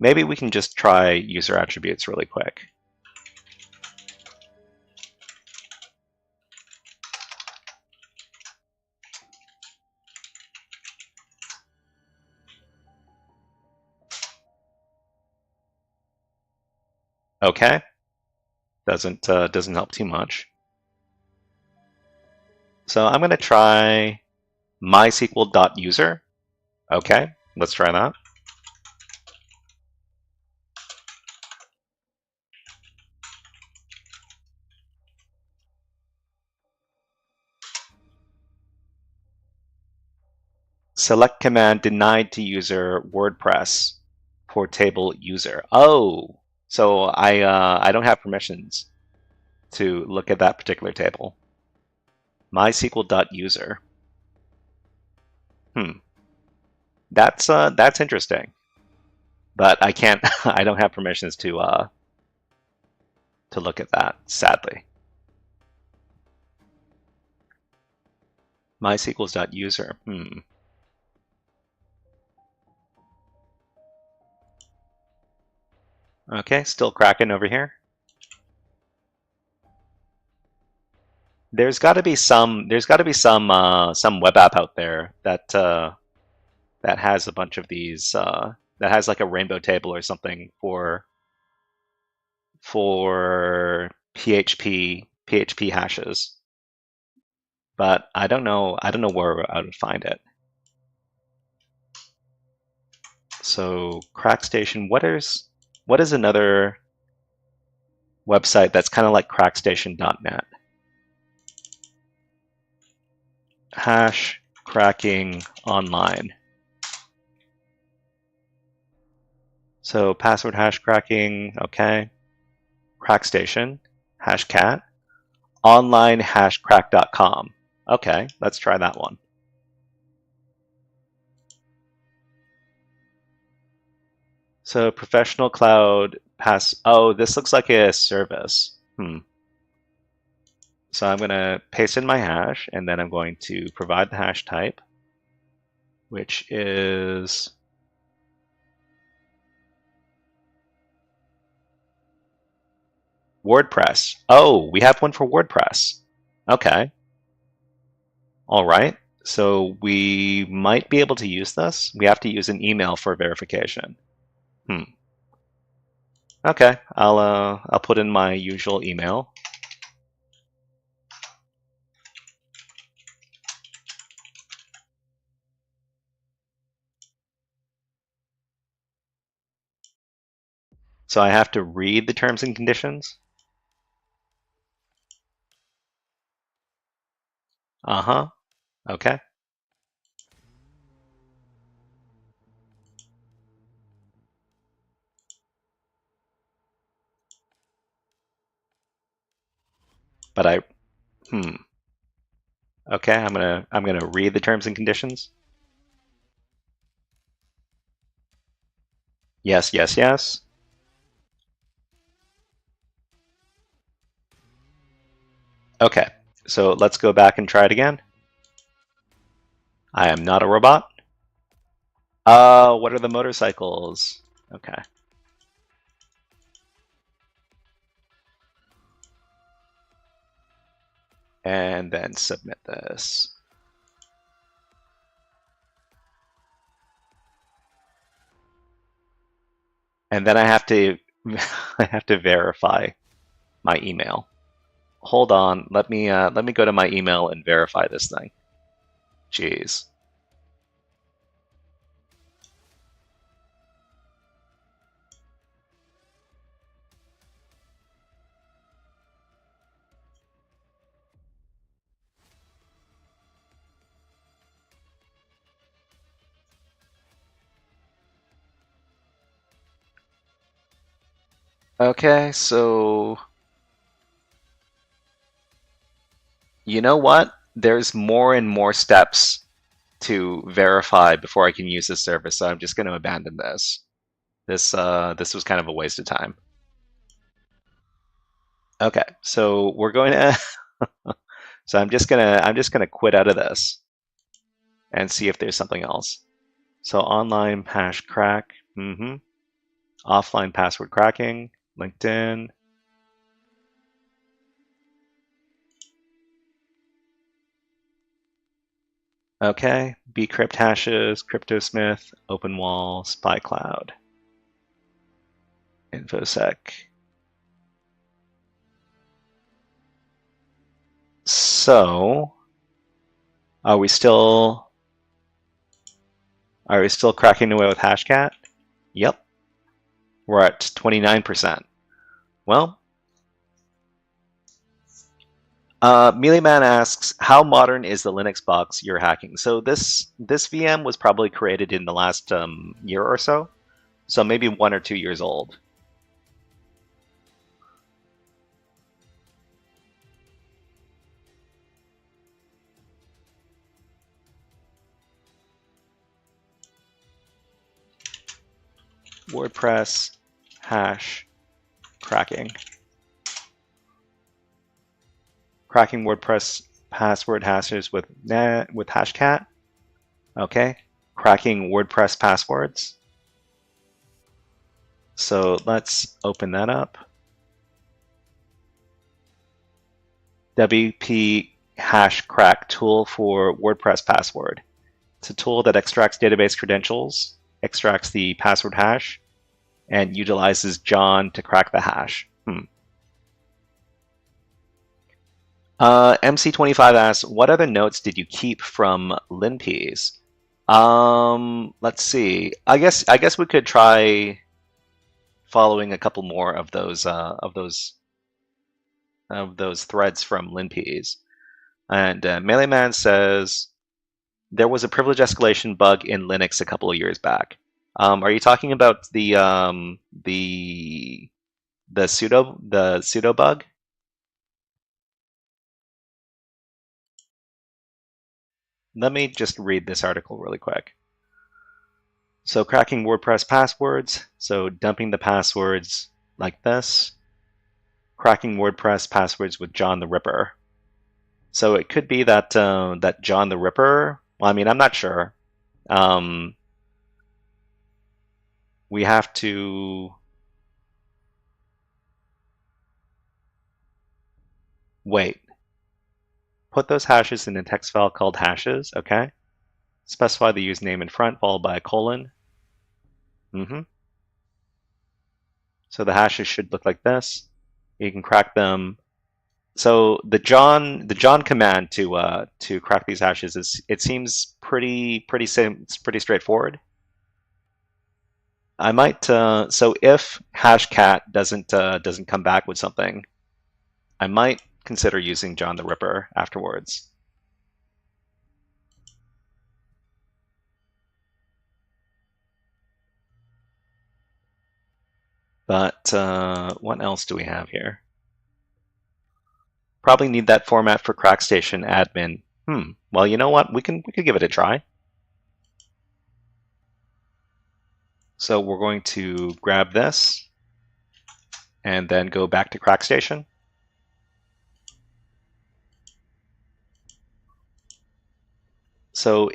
Maybe we can just try user attributes really quick. Okay, doesn't help too much. So I'm going to try MySQL.user. Okay, let's try that. Select command denied to user WordPress for table user. Oh, so I don't have permissions to look at that particular table. MySQL.user. That's interesting, but I can't. I don't have permissions to look at that, sadly. MySQL.user. Okay, still cracking over here. There's got to be some web app out there that that has a bunch of these that has like a rainbow table or something for PHP hashes. But I don't know where I would find it. So CrackStation, what is another website that's kind of like crackstation.net? hash cracking online. So password hash cracking, okay. Crackstation, hashcat, online hashcrack.com. Okay, let's try that one. So professional cloud pass. Oh, this looks like a service. So I'm going to paste in my hash, and then I'm going to provide the hash type, which is WordPress. Oh, we have one for WordPress. Okay. All right. So we might be able to use this. We have to use an email for verification. Okay, I'll put in my usual email. So I have to read the terms and conditions. Uh-huh. Okay. But Okay, I'm gonna read the terms and conditions. Yes, yes, yes. Okay, so let's go back and try it again. I am not a robot. What are the motorcycles? Okay. And then submit this. And then I have to I have to verify my email. Hold on, let me go to my email and verify this thing. Jeez. Okay, so you know what? There's more and more steps to verify before I can use this service, so I'm just going to abandon this. This was kind of a waste of time. Okay, so we're going to so I'm just gonna quit out of this and see if there's something else. So online hash crack, offline password cracking, LinkedIn. Okay, bcrypt hashes, CryptoSmith, OpenWall, SpyCloud, InfoSec. So, are we still cracking away with Hashcat? Yep, we're at 29%. Well, Mealyman asks, how modern is the Linux box you're hacking? So this VM was probably created in the last year or so maybe 1 or 2 years old. WordPress hash cracking. Cracking WordPress password hashes with Hashcat. Okay. Cracking WordPress passwords. So let's open that up. WP hash crack tool for WordPress password. It's a tool that extracts database credentials, extracts the password hash, and utilizes John to crack the hash. MC25 asks, what other notes did you keep from LinPs? Let's see. I guess we could try following a couple more of those threads from LinPs. And Melee says, there was a privilege escalation bug in Linux a couple of years back. Are you talking about the sudo bug? Let me just read this article really quick. So cracking WordPress passwords. So dumping the passwords like this. Cracking WordPress passwords with John the Ripper. So it could be that that John the Ripper. Well, I mean, I'm not sure. We have to wait. Put those hashes in a text file called hashes. Okay. Specify the username in front, followed by a colon. So the hashes should look like this. You can crack them. So the John command to crack these hashes it seems pretty straightforward. I might so if hashcat doesn't come back with something, I might consider using John the Ripper afterwards. But what else do we have here? Probably need that format for CrackStation admin. Well, you know what? We could give it a try. So we're going to grab this and then go back to CrackStation. So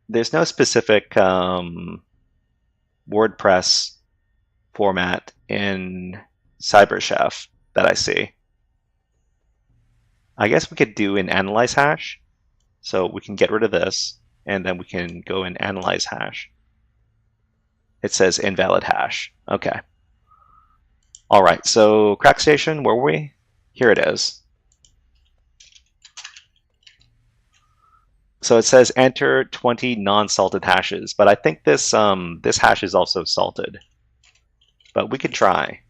there's no specific WordPress format in CyberChef that I see. I guess we could do an analyze hash. So we can get rid of this, and then we can go and analyze hash. It says invalid hash. Okay. All right, so CrackStation, where were we? Here it is. So it says enter 20 non-salted hashes, but I think this this hash is also salted. But we could try.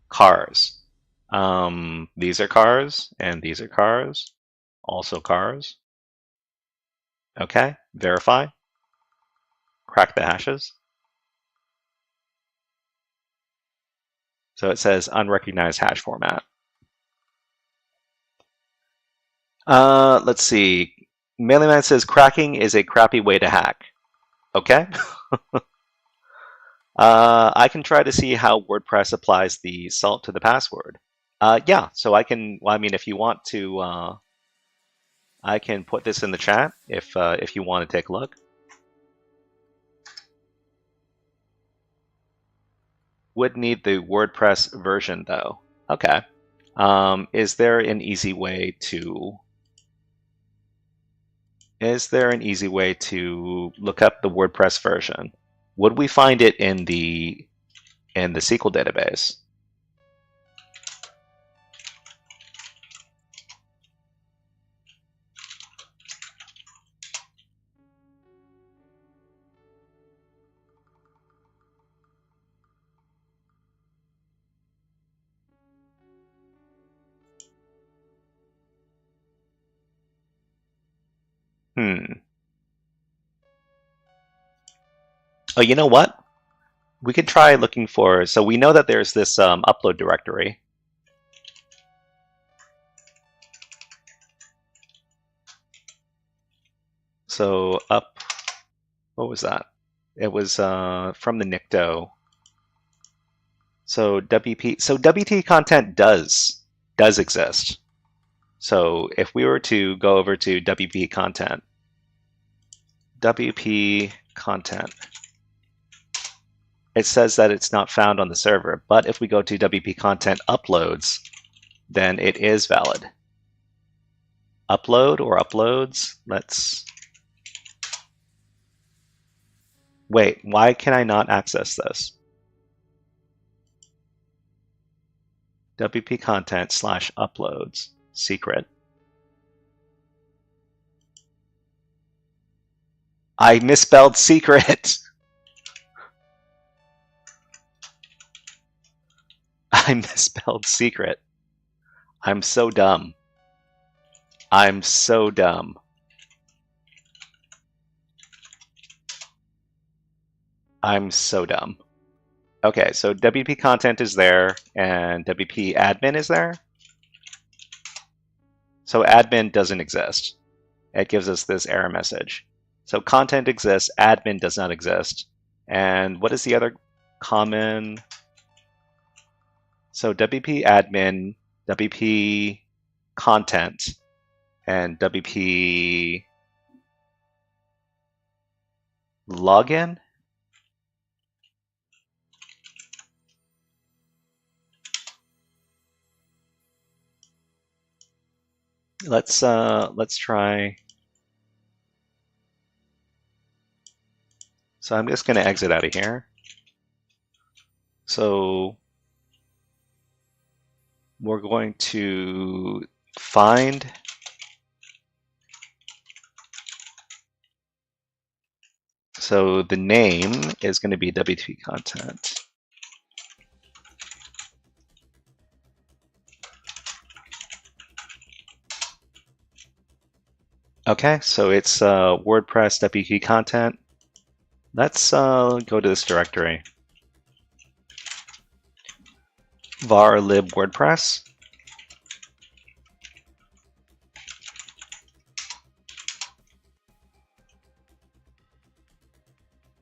Cars. These are cars, and these are cars. Also cars. Okay, verify. Crack the hashes. So it says unrecognized hash format. Let's see. Mailyman says cracking is a crappy way to hack. Okay. I can try to see how WordPress applies the salt to the password. Yeah, so I can. Well, I mean, if you want to, I can put this in the chat if you want to take a look. Would need the WordPress version though. Okay. Is there an easy way to? Is there an easy way to look up the WordPress version? Would we find it in the SQL database? Oh, you know what? We could try looking for. So we know that there's this upload directory. So what was that? It was from the Nikto. So WP content does exist. So if we were to go over to WP content, it says that it's not found on the server. But if we go to WP content uploads, then it is valid. Upload or uploads? Let's wait. Why can I not access this? WP content /uploads secret. I misspelled secret. I misspelled secret. I'm so dumb. I'm so dumb. I'm so dumb. Okay, so WP content is there and WP admin is there. So admin doesn't exist. It gives us this error message. So content exists, admin does not exist. And what is the other common? So WP admin, WP content, and WP login. Let's try. So I'm just going to exit out of here. So we're going to find so the name is going to be WP content. Okay, so it's WordPress WP content. Let's go to this directory. var lib WordPress.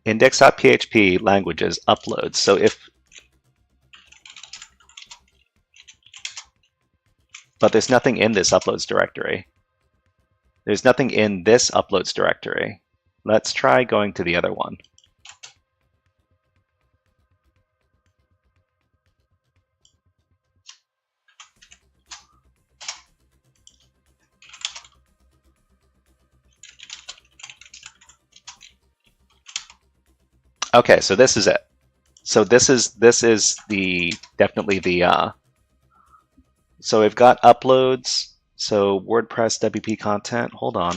Index.php languages uploads. So but there's nothing in this uploads directory. There's nothing in this uploads directory. Let's try going to the other one. Okay, so this is it. So this is definitely the so we've got uploads. So WordPress WP content. Hold on.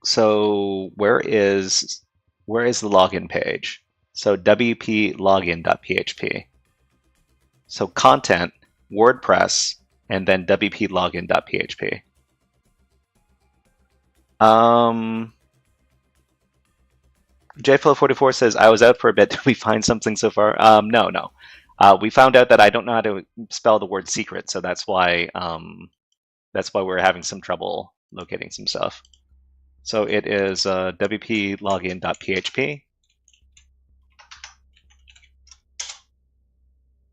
So where is the login page? So WP login.php. So content, WordPress, and then WP login.php. JFlow44 says, I was out for a bit. Did we find something so far? No. We found out that I don't know how to spell the word secret, so that's why we're having some trouble locating some stuff. So it is WP login.php.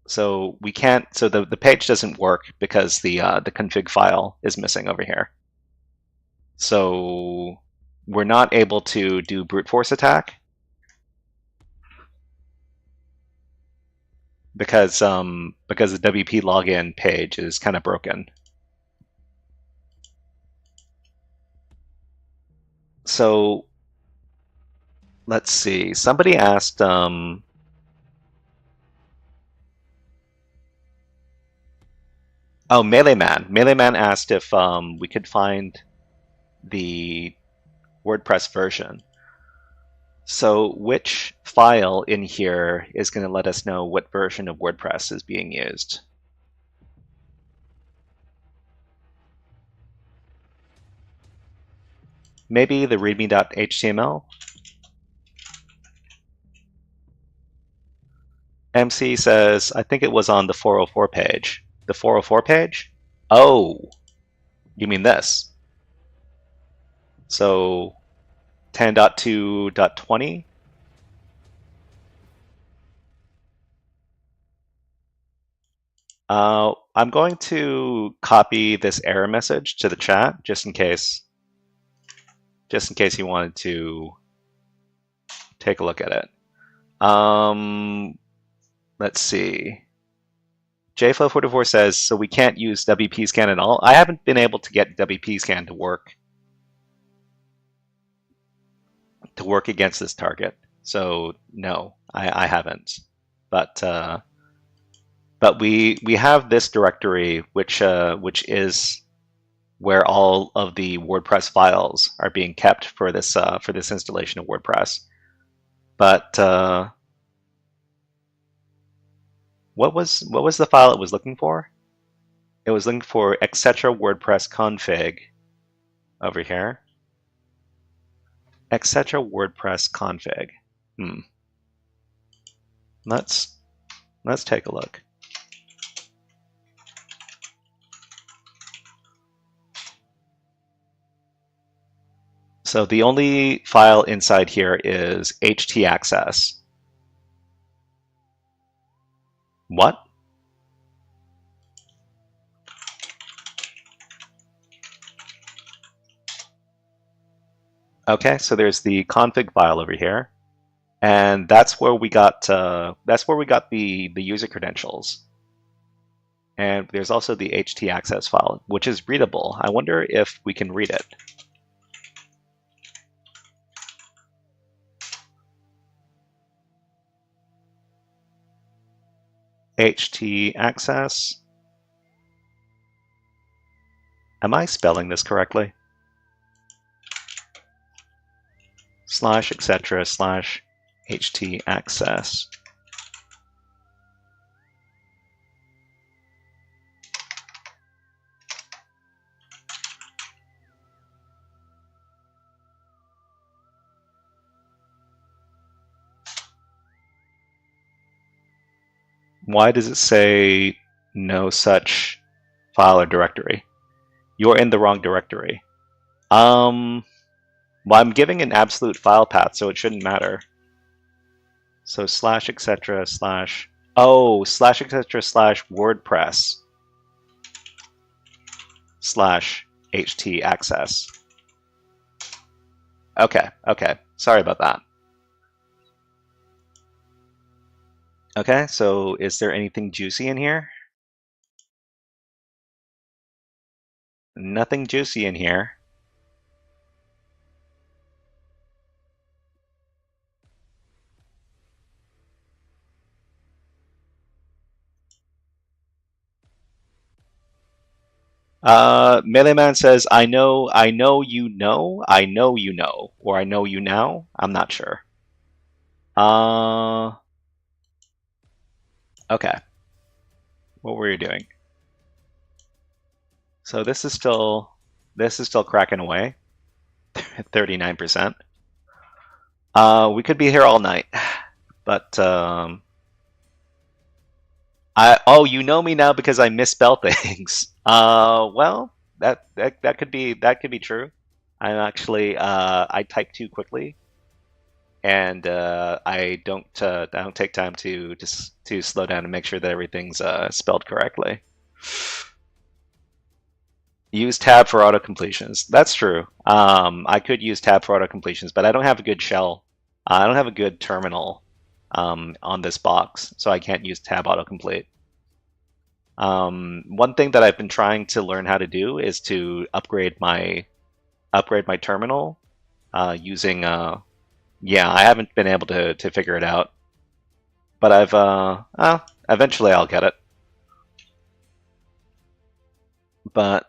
So we can't. So the page doesn't work because the config file is missing over here. So we're not able to do brute force attack because the WP login page is kind of broken. So let's see. Somebody asked. Oh, Melee-Man. Melee-Man asked if we could find the WordPress version. So which file in here is going to let us know what version of WordPress is being used? Maybe the readme.html? MC says, I think it was on the 404 page. The 404 page? Oh, you mean this? So 10.2.20? I'm going to copy this error message to the chat just in case you wanted to take a look at it. Let's see. JFlow44 says, so we can't use WP scan at all. I haven't been able to get WP scan to work against this target. So no, I haven't. But we have this directory which is where all of the WordPress files are being kept for this installation of WordPress. But What was the file it was looking for? It was looking for etc WordPress config over here. Etc WordPress config. Let's take a look. So the only file inside here is htaccess. What? Okay, so there's the config file over here, and that's where we got the user credentials. And there's also the htaccess file, which is readable. I wonder if we can read it. htaccess. Am I spelling this correctly? /etc/htaccess. Why does it say no such file or directory? You're in the wrong directory. Well, I'm giving an absolute file path, so it shouldn't matter. So /etc/ /etc/WordPress /htaccess. Okay. Sorry about that. Okay, so is there anything juicy in here? Nothing juicy in here. Meleeman says, I know you know, or I know you now. I'm not sure. Okay. What were you doing? So this is still cracking away. 39%. We could be here all night, but you know me now because I misspell things. Well, that could be true. I'm actually I type too quickly, and I don't take time to slow down and make sure that everything's spelled correctly. Use tab for auto completions. That's true. I could use tab for auto completions, but I don't have a good shell. I don't have a good terminal on this box, so I can't use tab autocomplete. One thing that I've been trying to learn how to do is to upgrade my terminal using yeah, I haven't been able to figure it out, but eventually I'll get it. But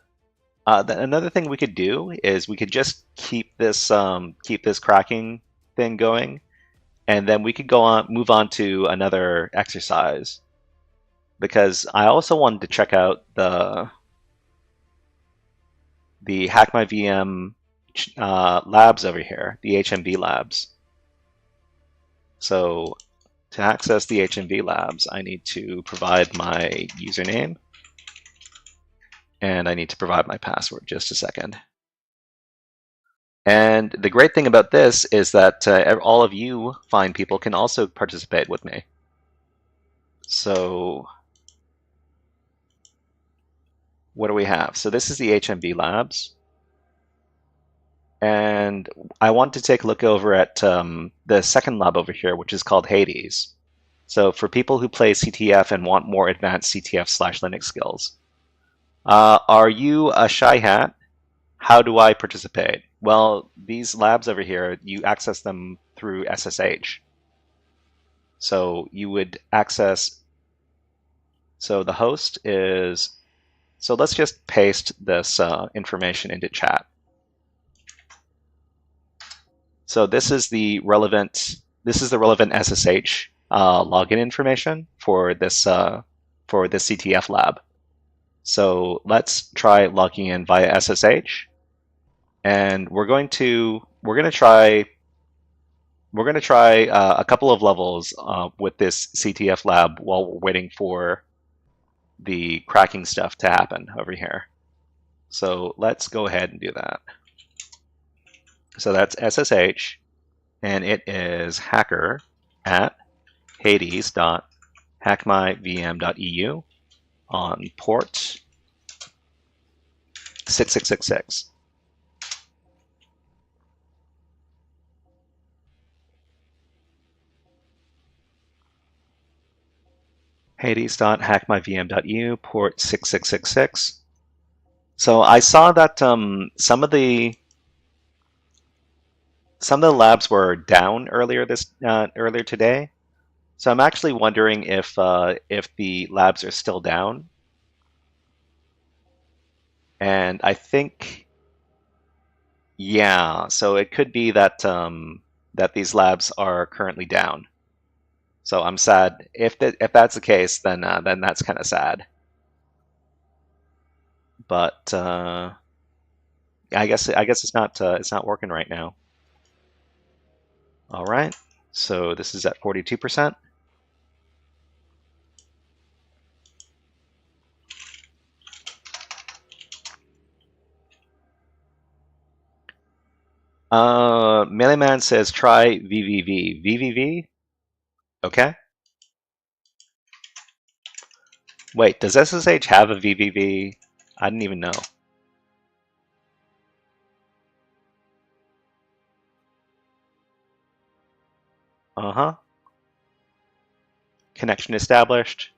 another thing we could do is we could just keep this cracking thing going, and then we could move on to another exercise, because I also wanted to check out the Hackmyvm labs over here, the HMV labs. So to access the HMV labs, I need to provide my username, and I need to provide my password. Just a second. And the great thing about this is that all of you fine people can also participate with me. So what do we have? So this is the HMV labs. And I want to take a look over at the second lab over here, which is called Hades. So for people who play CTF and want more advanced CTF/Linux skills. Are you a shy hat? How do I participate? Well, these labs over here, you access them through SSH. So you would access, so the host is, so let's just paste this information into chat. So this is the relevant SSH login information for this CTF lab. So let's try logging in via SSH, and we're going to try a couple of levels with this CTF lab while we're waiting for the cracking stuff to happen over here. So let's go ahead and do that. So that's SSH, and it is hacker@hades.hackmyvm.eu on port 6666. Hades.hackmyvm.eu port 6666. So I saw that some of the labs were down earlier today. So I'm actually wondering if the labs are still down. And I think, yeah, so it could be that that these labs are currently down. So I'm sad. If that's the case, then that's kind of sad. But I guess it's not working right now. All right. So this is at 42%. Melee says try VVV. VVV? Okay. Wait, does SSH have a VVV? I didn't even know. Uh-huh. Connection established.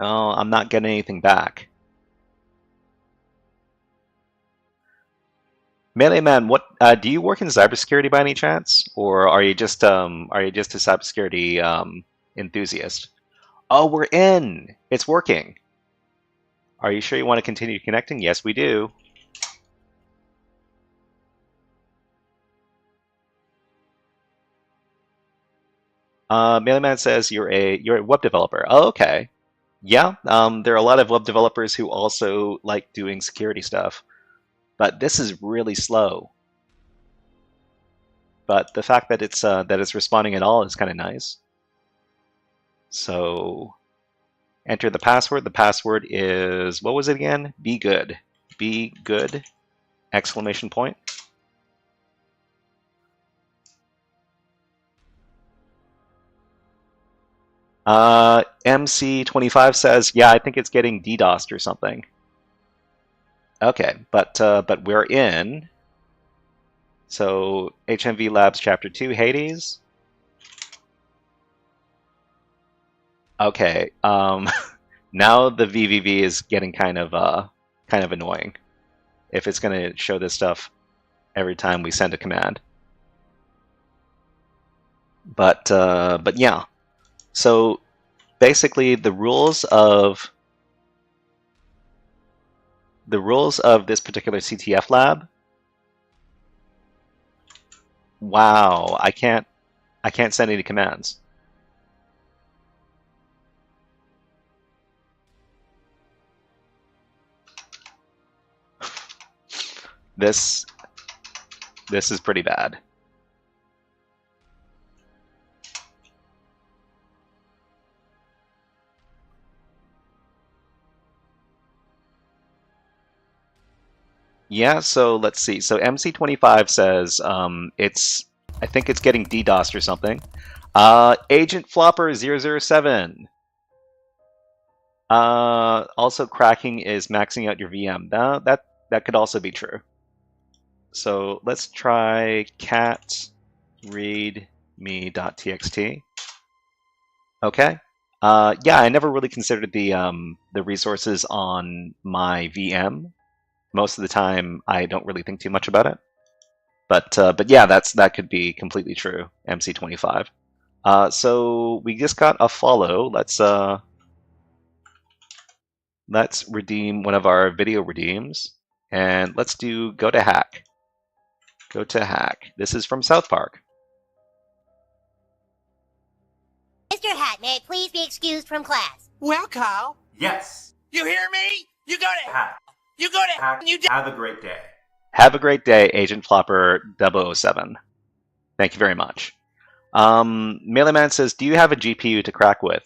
Oh, I'm not getting anything back. Melee Man, what do you work in cybersecurity by any chance, or are you just a cybersecurity enthusiast? Oh, we're in. It's working. Are you sure you want to continue connecting? Yes, we do. Melee Man says you're a web developer. Oh, okay. Yeah, there are a lot of web developers who also like doing security stuff, but this is really slow. But the fact that it's responding at all is kind of nice. So enter the password. The password is, what was it again? Be good. Be good! Exclamation point. MC25 says, yeah, I think it's getting DDoSed or something. Okay, but we're in. So HMV Labs Chapter 2 Hades. Okay, now the VVV is getting kind of annoying if it's going to show this stuff every time we send a command. But yeah. So basically the rules of this particular CTF lab. Wow, I can't send any commands. This is pretty bad. Yeah, so let's see. So MC25 says I think it's getting DDoSed or something. Agent Flopper 007. Also cracking is maxing out your VM. That could also be true. So let's try cat readme.txt. Okay. Yeah, I never really considered the resources on my VM. Most of the time, I don't really think too much about it. But yeah, that could be completely true. MC25. So we just got a follow. Let's redeem one of our video redeems, and let's do go to hack. Go to hack. This is from South Park. Mr. Hat, may I please be excused from class? Well, Carl, Yes. you hear me? You go to Hack. You go to Hack. You Have a great day. Have a great day, Agent Flopper 007. Thank you very much. Melee says, do you have a GPU to crack with?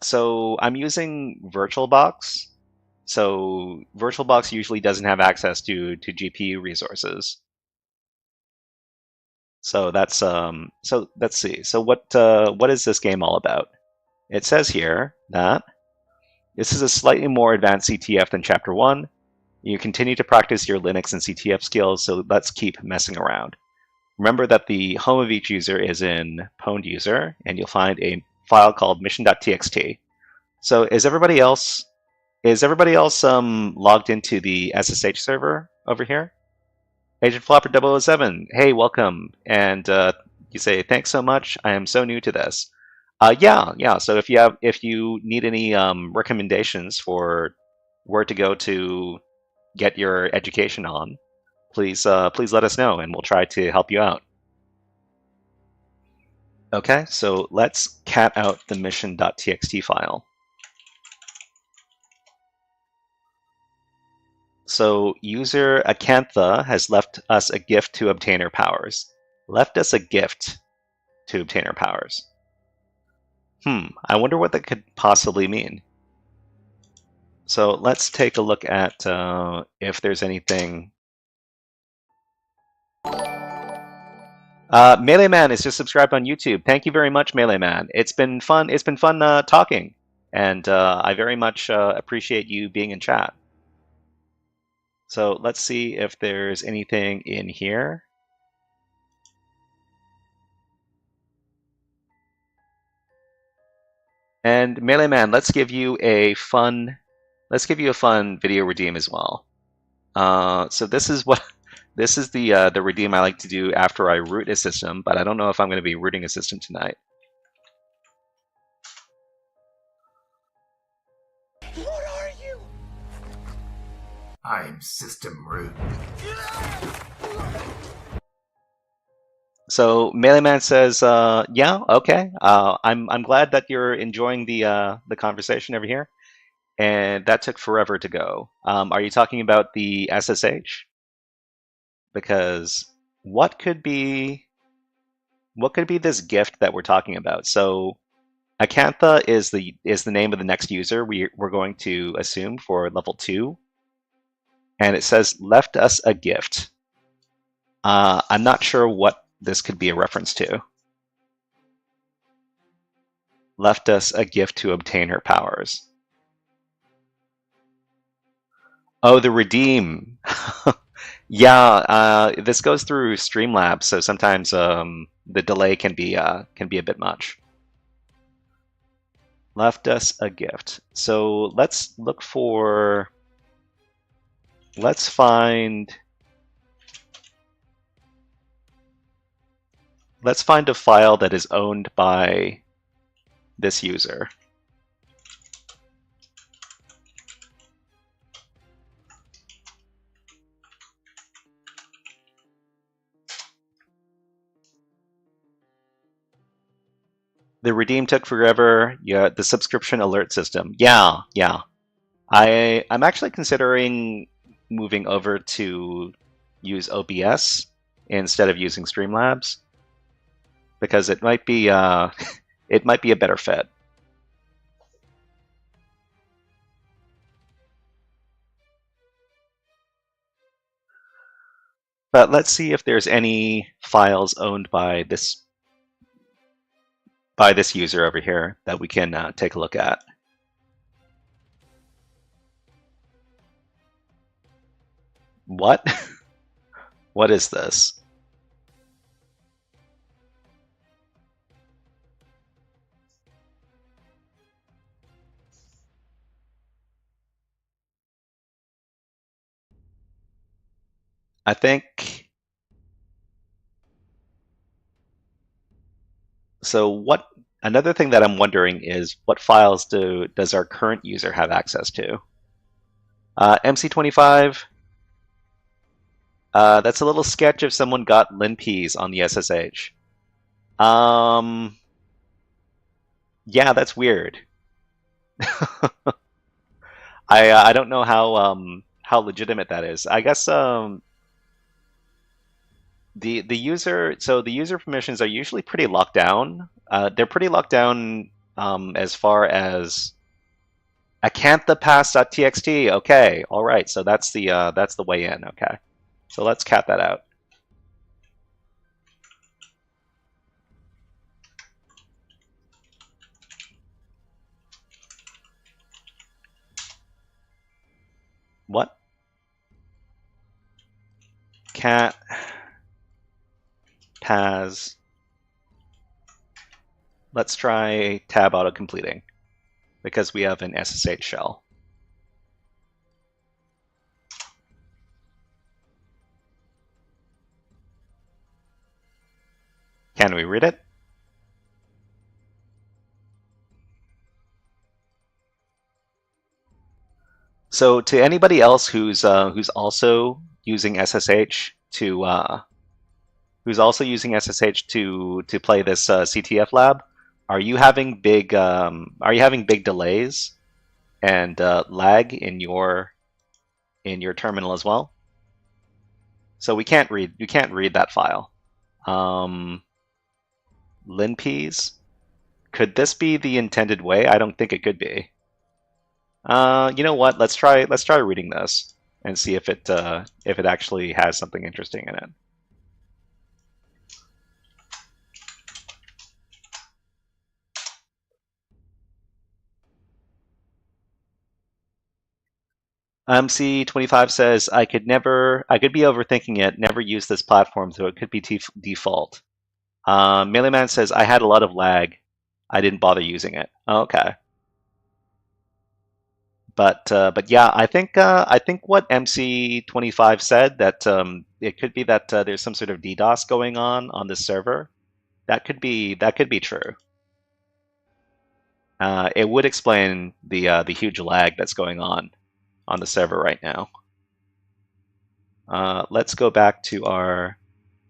So I'm using VirtualBox. So VirtualBox usually doesn't have access to GPU resources. So that's so let's see. So what is this game all about? It says here that this is a slightly more advanced CTF than Chapter 1. You continue to practice your Linux and CTF skills, so let's keep messing around. Remember that the home of each user is in pwned user, and you'll find a file called mission.txt. So is everybody else logged into the SSH server over here? Agent Flopper 007, hey, welcome. And you say, thanks so much. I am so new to this. Yeah. So if you need any recommendations for where to go to get your education on, please let us know, and we'll try to help you out. Okay, so let's cat out the mission.txt file. So user Acantha has left us a gift to obtain her powers. Left us a gift to obtain her powers. I wonder what that could possibly mean. So let's take a look at if there's anything. Melee Man is just subscribed on YouTube. Thank you very much, Melee Man. It's been fun. It's been fun talking, and I very much appreciate you being in chat. So let's see if there's anything in here. And Melee Man, let's give you a fun video redeem as well. So this is the redeem I like to do after I root a system, but I don't know if I'm going to be rooting a system tonight. What are you? I'm system root. So Melee Man says, yeah, okay. I'm glad that you're enjoying the conversation over here, and that took forever to go. Are you talking about the SSH? Because what could be this gift that we're talking about? So Acantha is the name of the next user we're going to assume for level 2, and it says left us a gift. I'm not sure what this could be a reference to. Left us a gift to obtain her powers. Oh, the redeem. Yeah, this goes through Streamlabs, so sometimes the delay can be a bit much. Left us a gift. So let's look for. Let's find a file that is owned by this user. The redeem took forever. Yeah, the subscription alert system. Yeah. I'm actually considering moving over to use OBS instead of using Streamlabs, because it might be a better fit. But let's see if there's any files owned by this user over here that we can take a look at. What? What is this? I think. So another thing that I'm wondering is what files does our current user have access to? MC25. That's a little sketch if someone got linpeas on the SSH. Yeah, that's weird. I don't know how legitimate that is. I guess the user the user permissions are usually pretty locked down. They're pretty locked down as far as acanthapass.txt. Okay, all right. So that's the way in. Okay, so let's cat that out. What? Cat Paz. Let's try tab auto completing because we have an SSH shell. Can we read it? So to anybody else who's also using SSH to play this CTF lab, are you having big delays and lag in your terminal as well? So we can't read that file. Linpeas, could this be the intended way? I don't think it could be. You know what? Let's try reading this and see if it actually has something interesting in it. MC25 says I could be overthinking it. Never use this platform, so it could be default. Melee says I had a lot of lag. I didn't bother using it. Oh, okay. But yeah, I think what MC25 said, that it could be that there's some sort of DDoS going on this server. That could be true. It would explain the huge lag that's going on the server right now. Let's go back to our.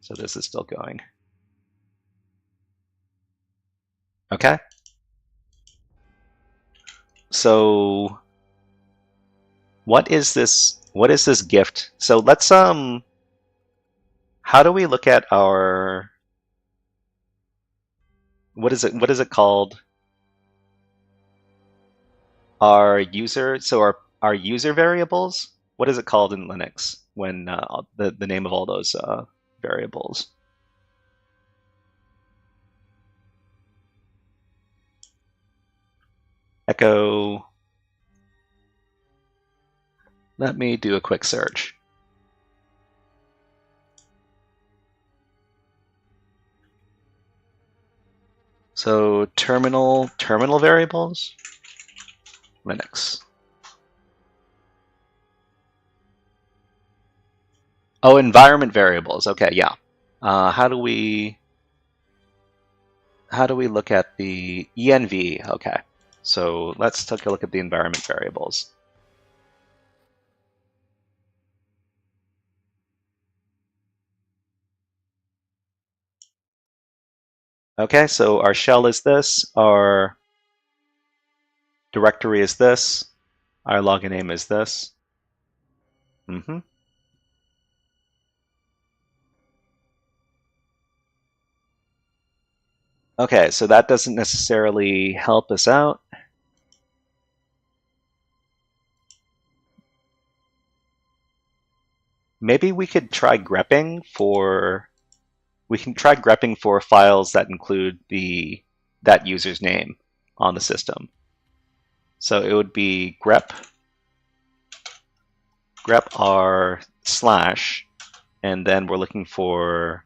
So this is still going. Okay. So what is this? What is this gift? So let's how do we look at our, what is it called? Our user, so our user variables, what is it called in Linux when the name of all those variables? Echo. Let me do a quick search. So terminal variables, Linux. Oh, environment variables. Okay, yeah. How do we look at the env? Okay, so let's take a look at the environment variables. Okay, so our shell is this, our directory is this, our login name is this. Okay, so that doesn't necessarily help us out. Maybe we could try grepping for. We can try grepping for files that include that user's name on the system. So it would be grep r slash, and then we're looking for.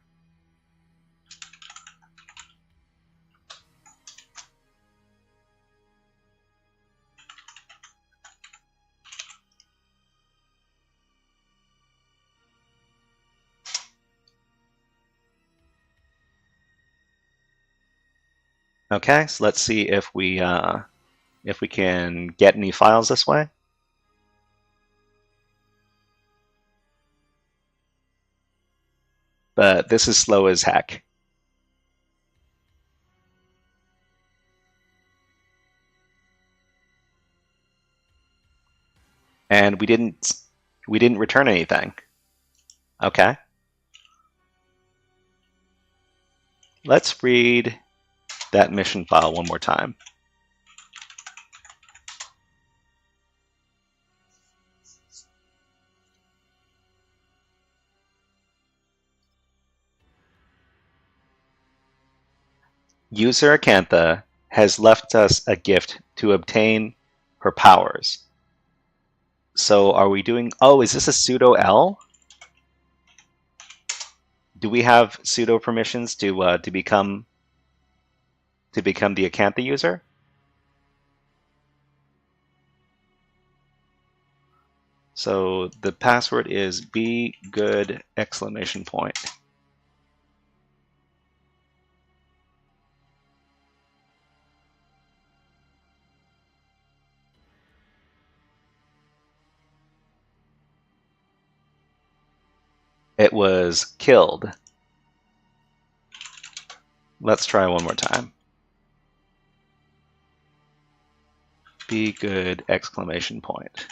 Okay, so let's see if we can get any files this way. But this is slow as heck. and we didn't return anything. Okay. Let's read that mission file one more time. User Acantha has left us a gift to obtain her powers. So are we doing, oh, is this a sudo L? Do we have sudo permissions to become the Acantha user? So the password is be good exclamation point. It was killed. Let's try one more time. Be good exclamation point.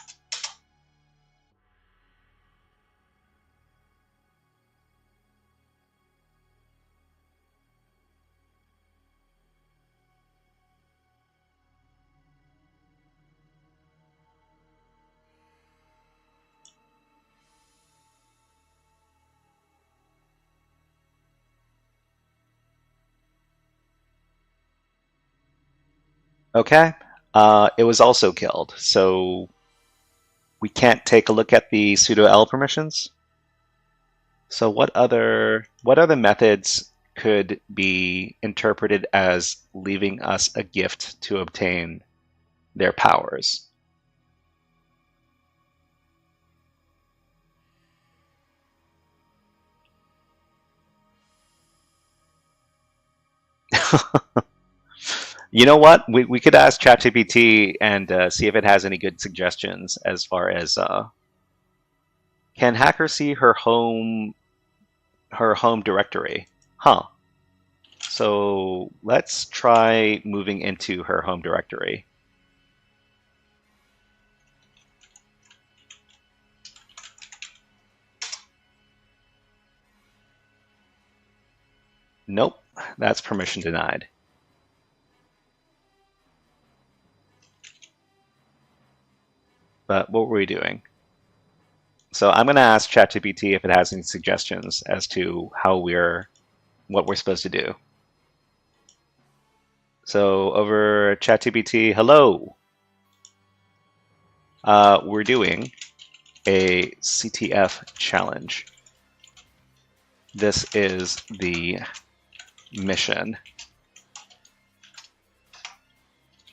Okay, it was also killed, so we can't take a look at the sudo L permissions. So what other methods could be interpreted as leaving us a gift to obtain their powers? You know what? We could ask ChatGPT and see if it has any good suggestions as far as can hacker see her home directory? Huh. So let's try moving into her home directory. Nope, that's permission denied. But what were we doing? So I'm going to ask ChatGPT if it has any suggestions as to what we're supposed to do. So over ChatGPT, hello. We're doing a CTF challenge. This is the mission.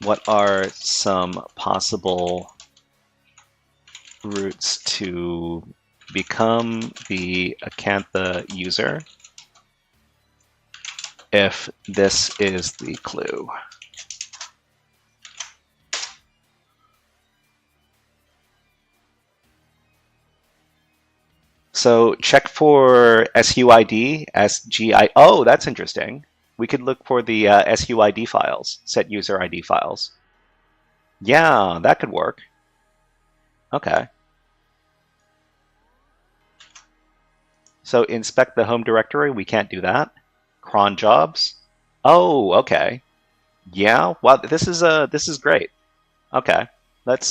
What are some possible routes to become the Acantha user if this is the clue? So check for SUID, SGI. Oh, that's interesting. We could look for the SUID files, set user ID files. Yeah, that could work. Okay. So inspect the home directory, we can't do that. Cron jobs. Oh, okay. Yeah, well, this is great. Okay. Let's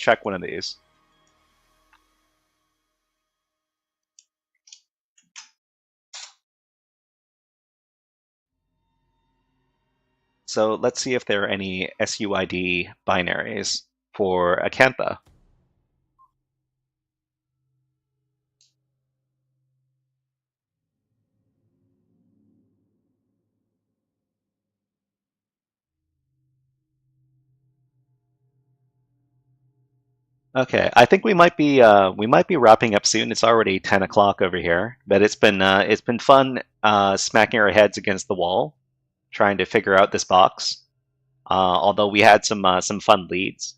check one of these. So let's see if there are any SUID binaries for Acantha. Okay, I think we might be wrapping up soon. It's already 10 o'clock over here, but it's been fun smacking our heads against the wall, trying to figure out this box. Although we had some fun leads.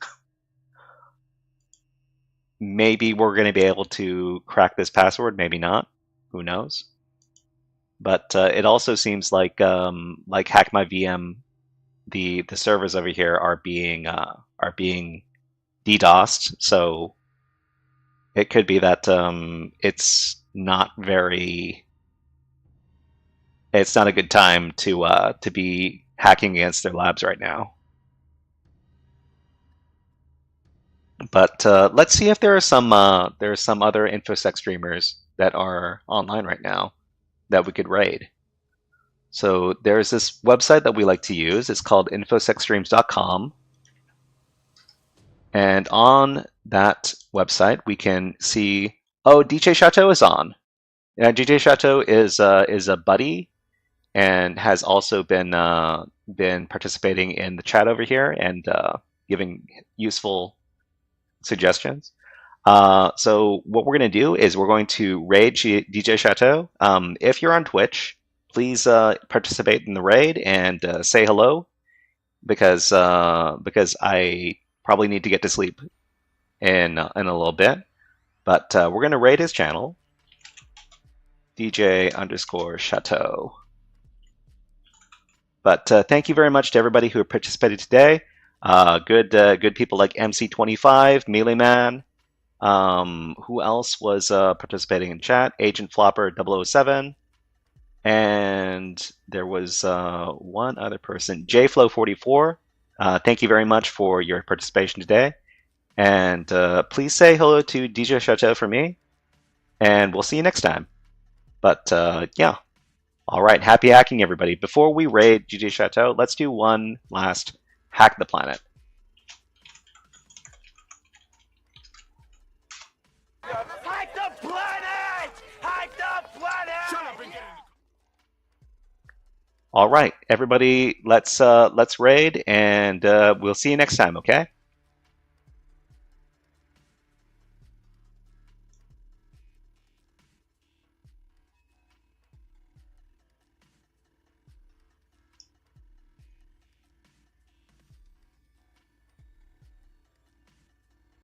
Maybe we're going to be able to crack this password, maybe not. Who knows? But it also seems like Hackmyvm, the servers over here are being DDoSed, so It could be that it's not a good time to be hacking against their labs right now. But let's see if there are some other InfoSec streamers that are online right now that we could raid. So there's this website that we like to use. It's called infosecstreams.com. And on that website, we can see, oh, DJ Chateau is on. Yeah, DJ Chateau is a buddy and has also been participating in the chat over here and giving useful suggestions. So what we're going to do is we're going to raid DJ Chateau. If you're on Twitch, please participate in the raid and say hello, because I probably need to get to sleep in a little bit. But we're going to raid his channel, DJ_Chateau. But thank you very much to everybody who participated today. Good people like MC25, Melee Man. Who else was participating in chat? Agent Flopper 007. And there was one other person, JFlow44. Thank you very much for your participation today. And please say hello to DJ Chateau for me. And we'll see you next time. But yeah. All right. Happy hacking, everybody. Before we raid DJ Chateau, let's do one last hack the planet. Hack the planet! Hack the planet! Shut up and get in. All right, everybody. Let's raid, and we'll see you next time. Okay.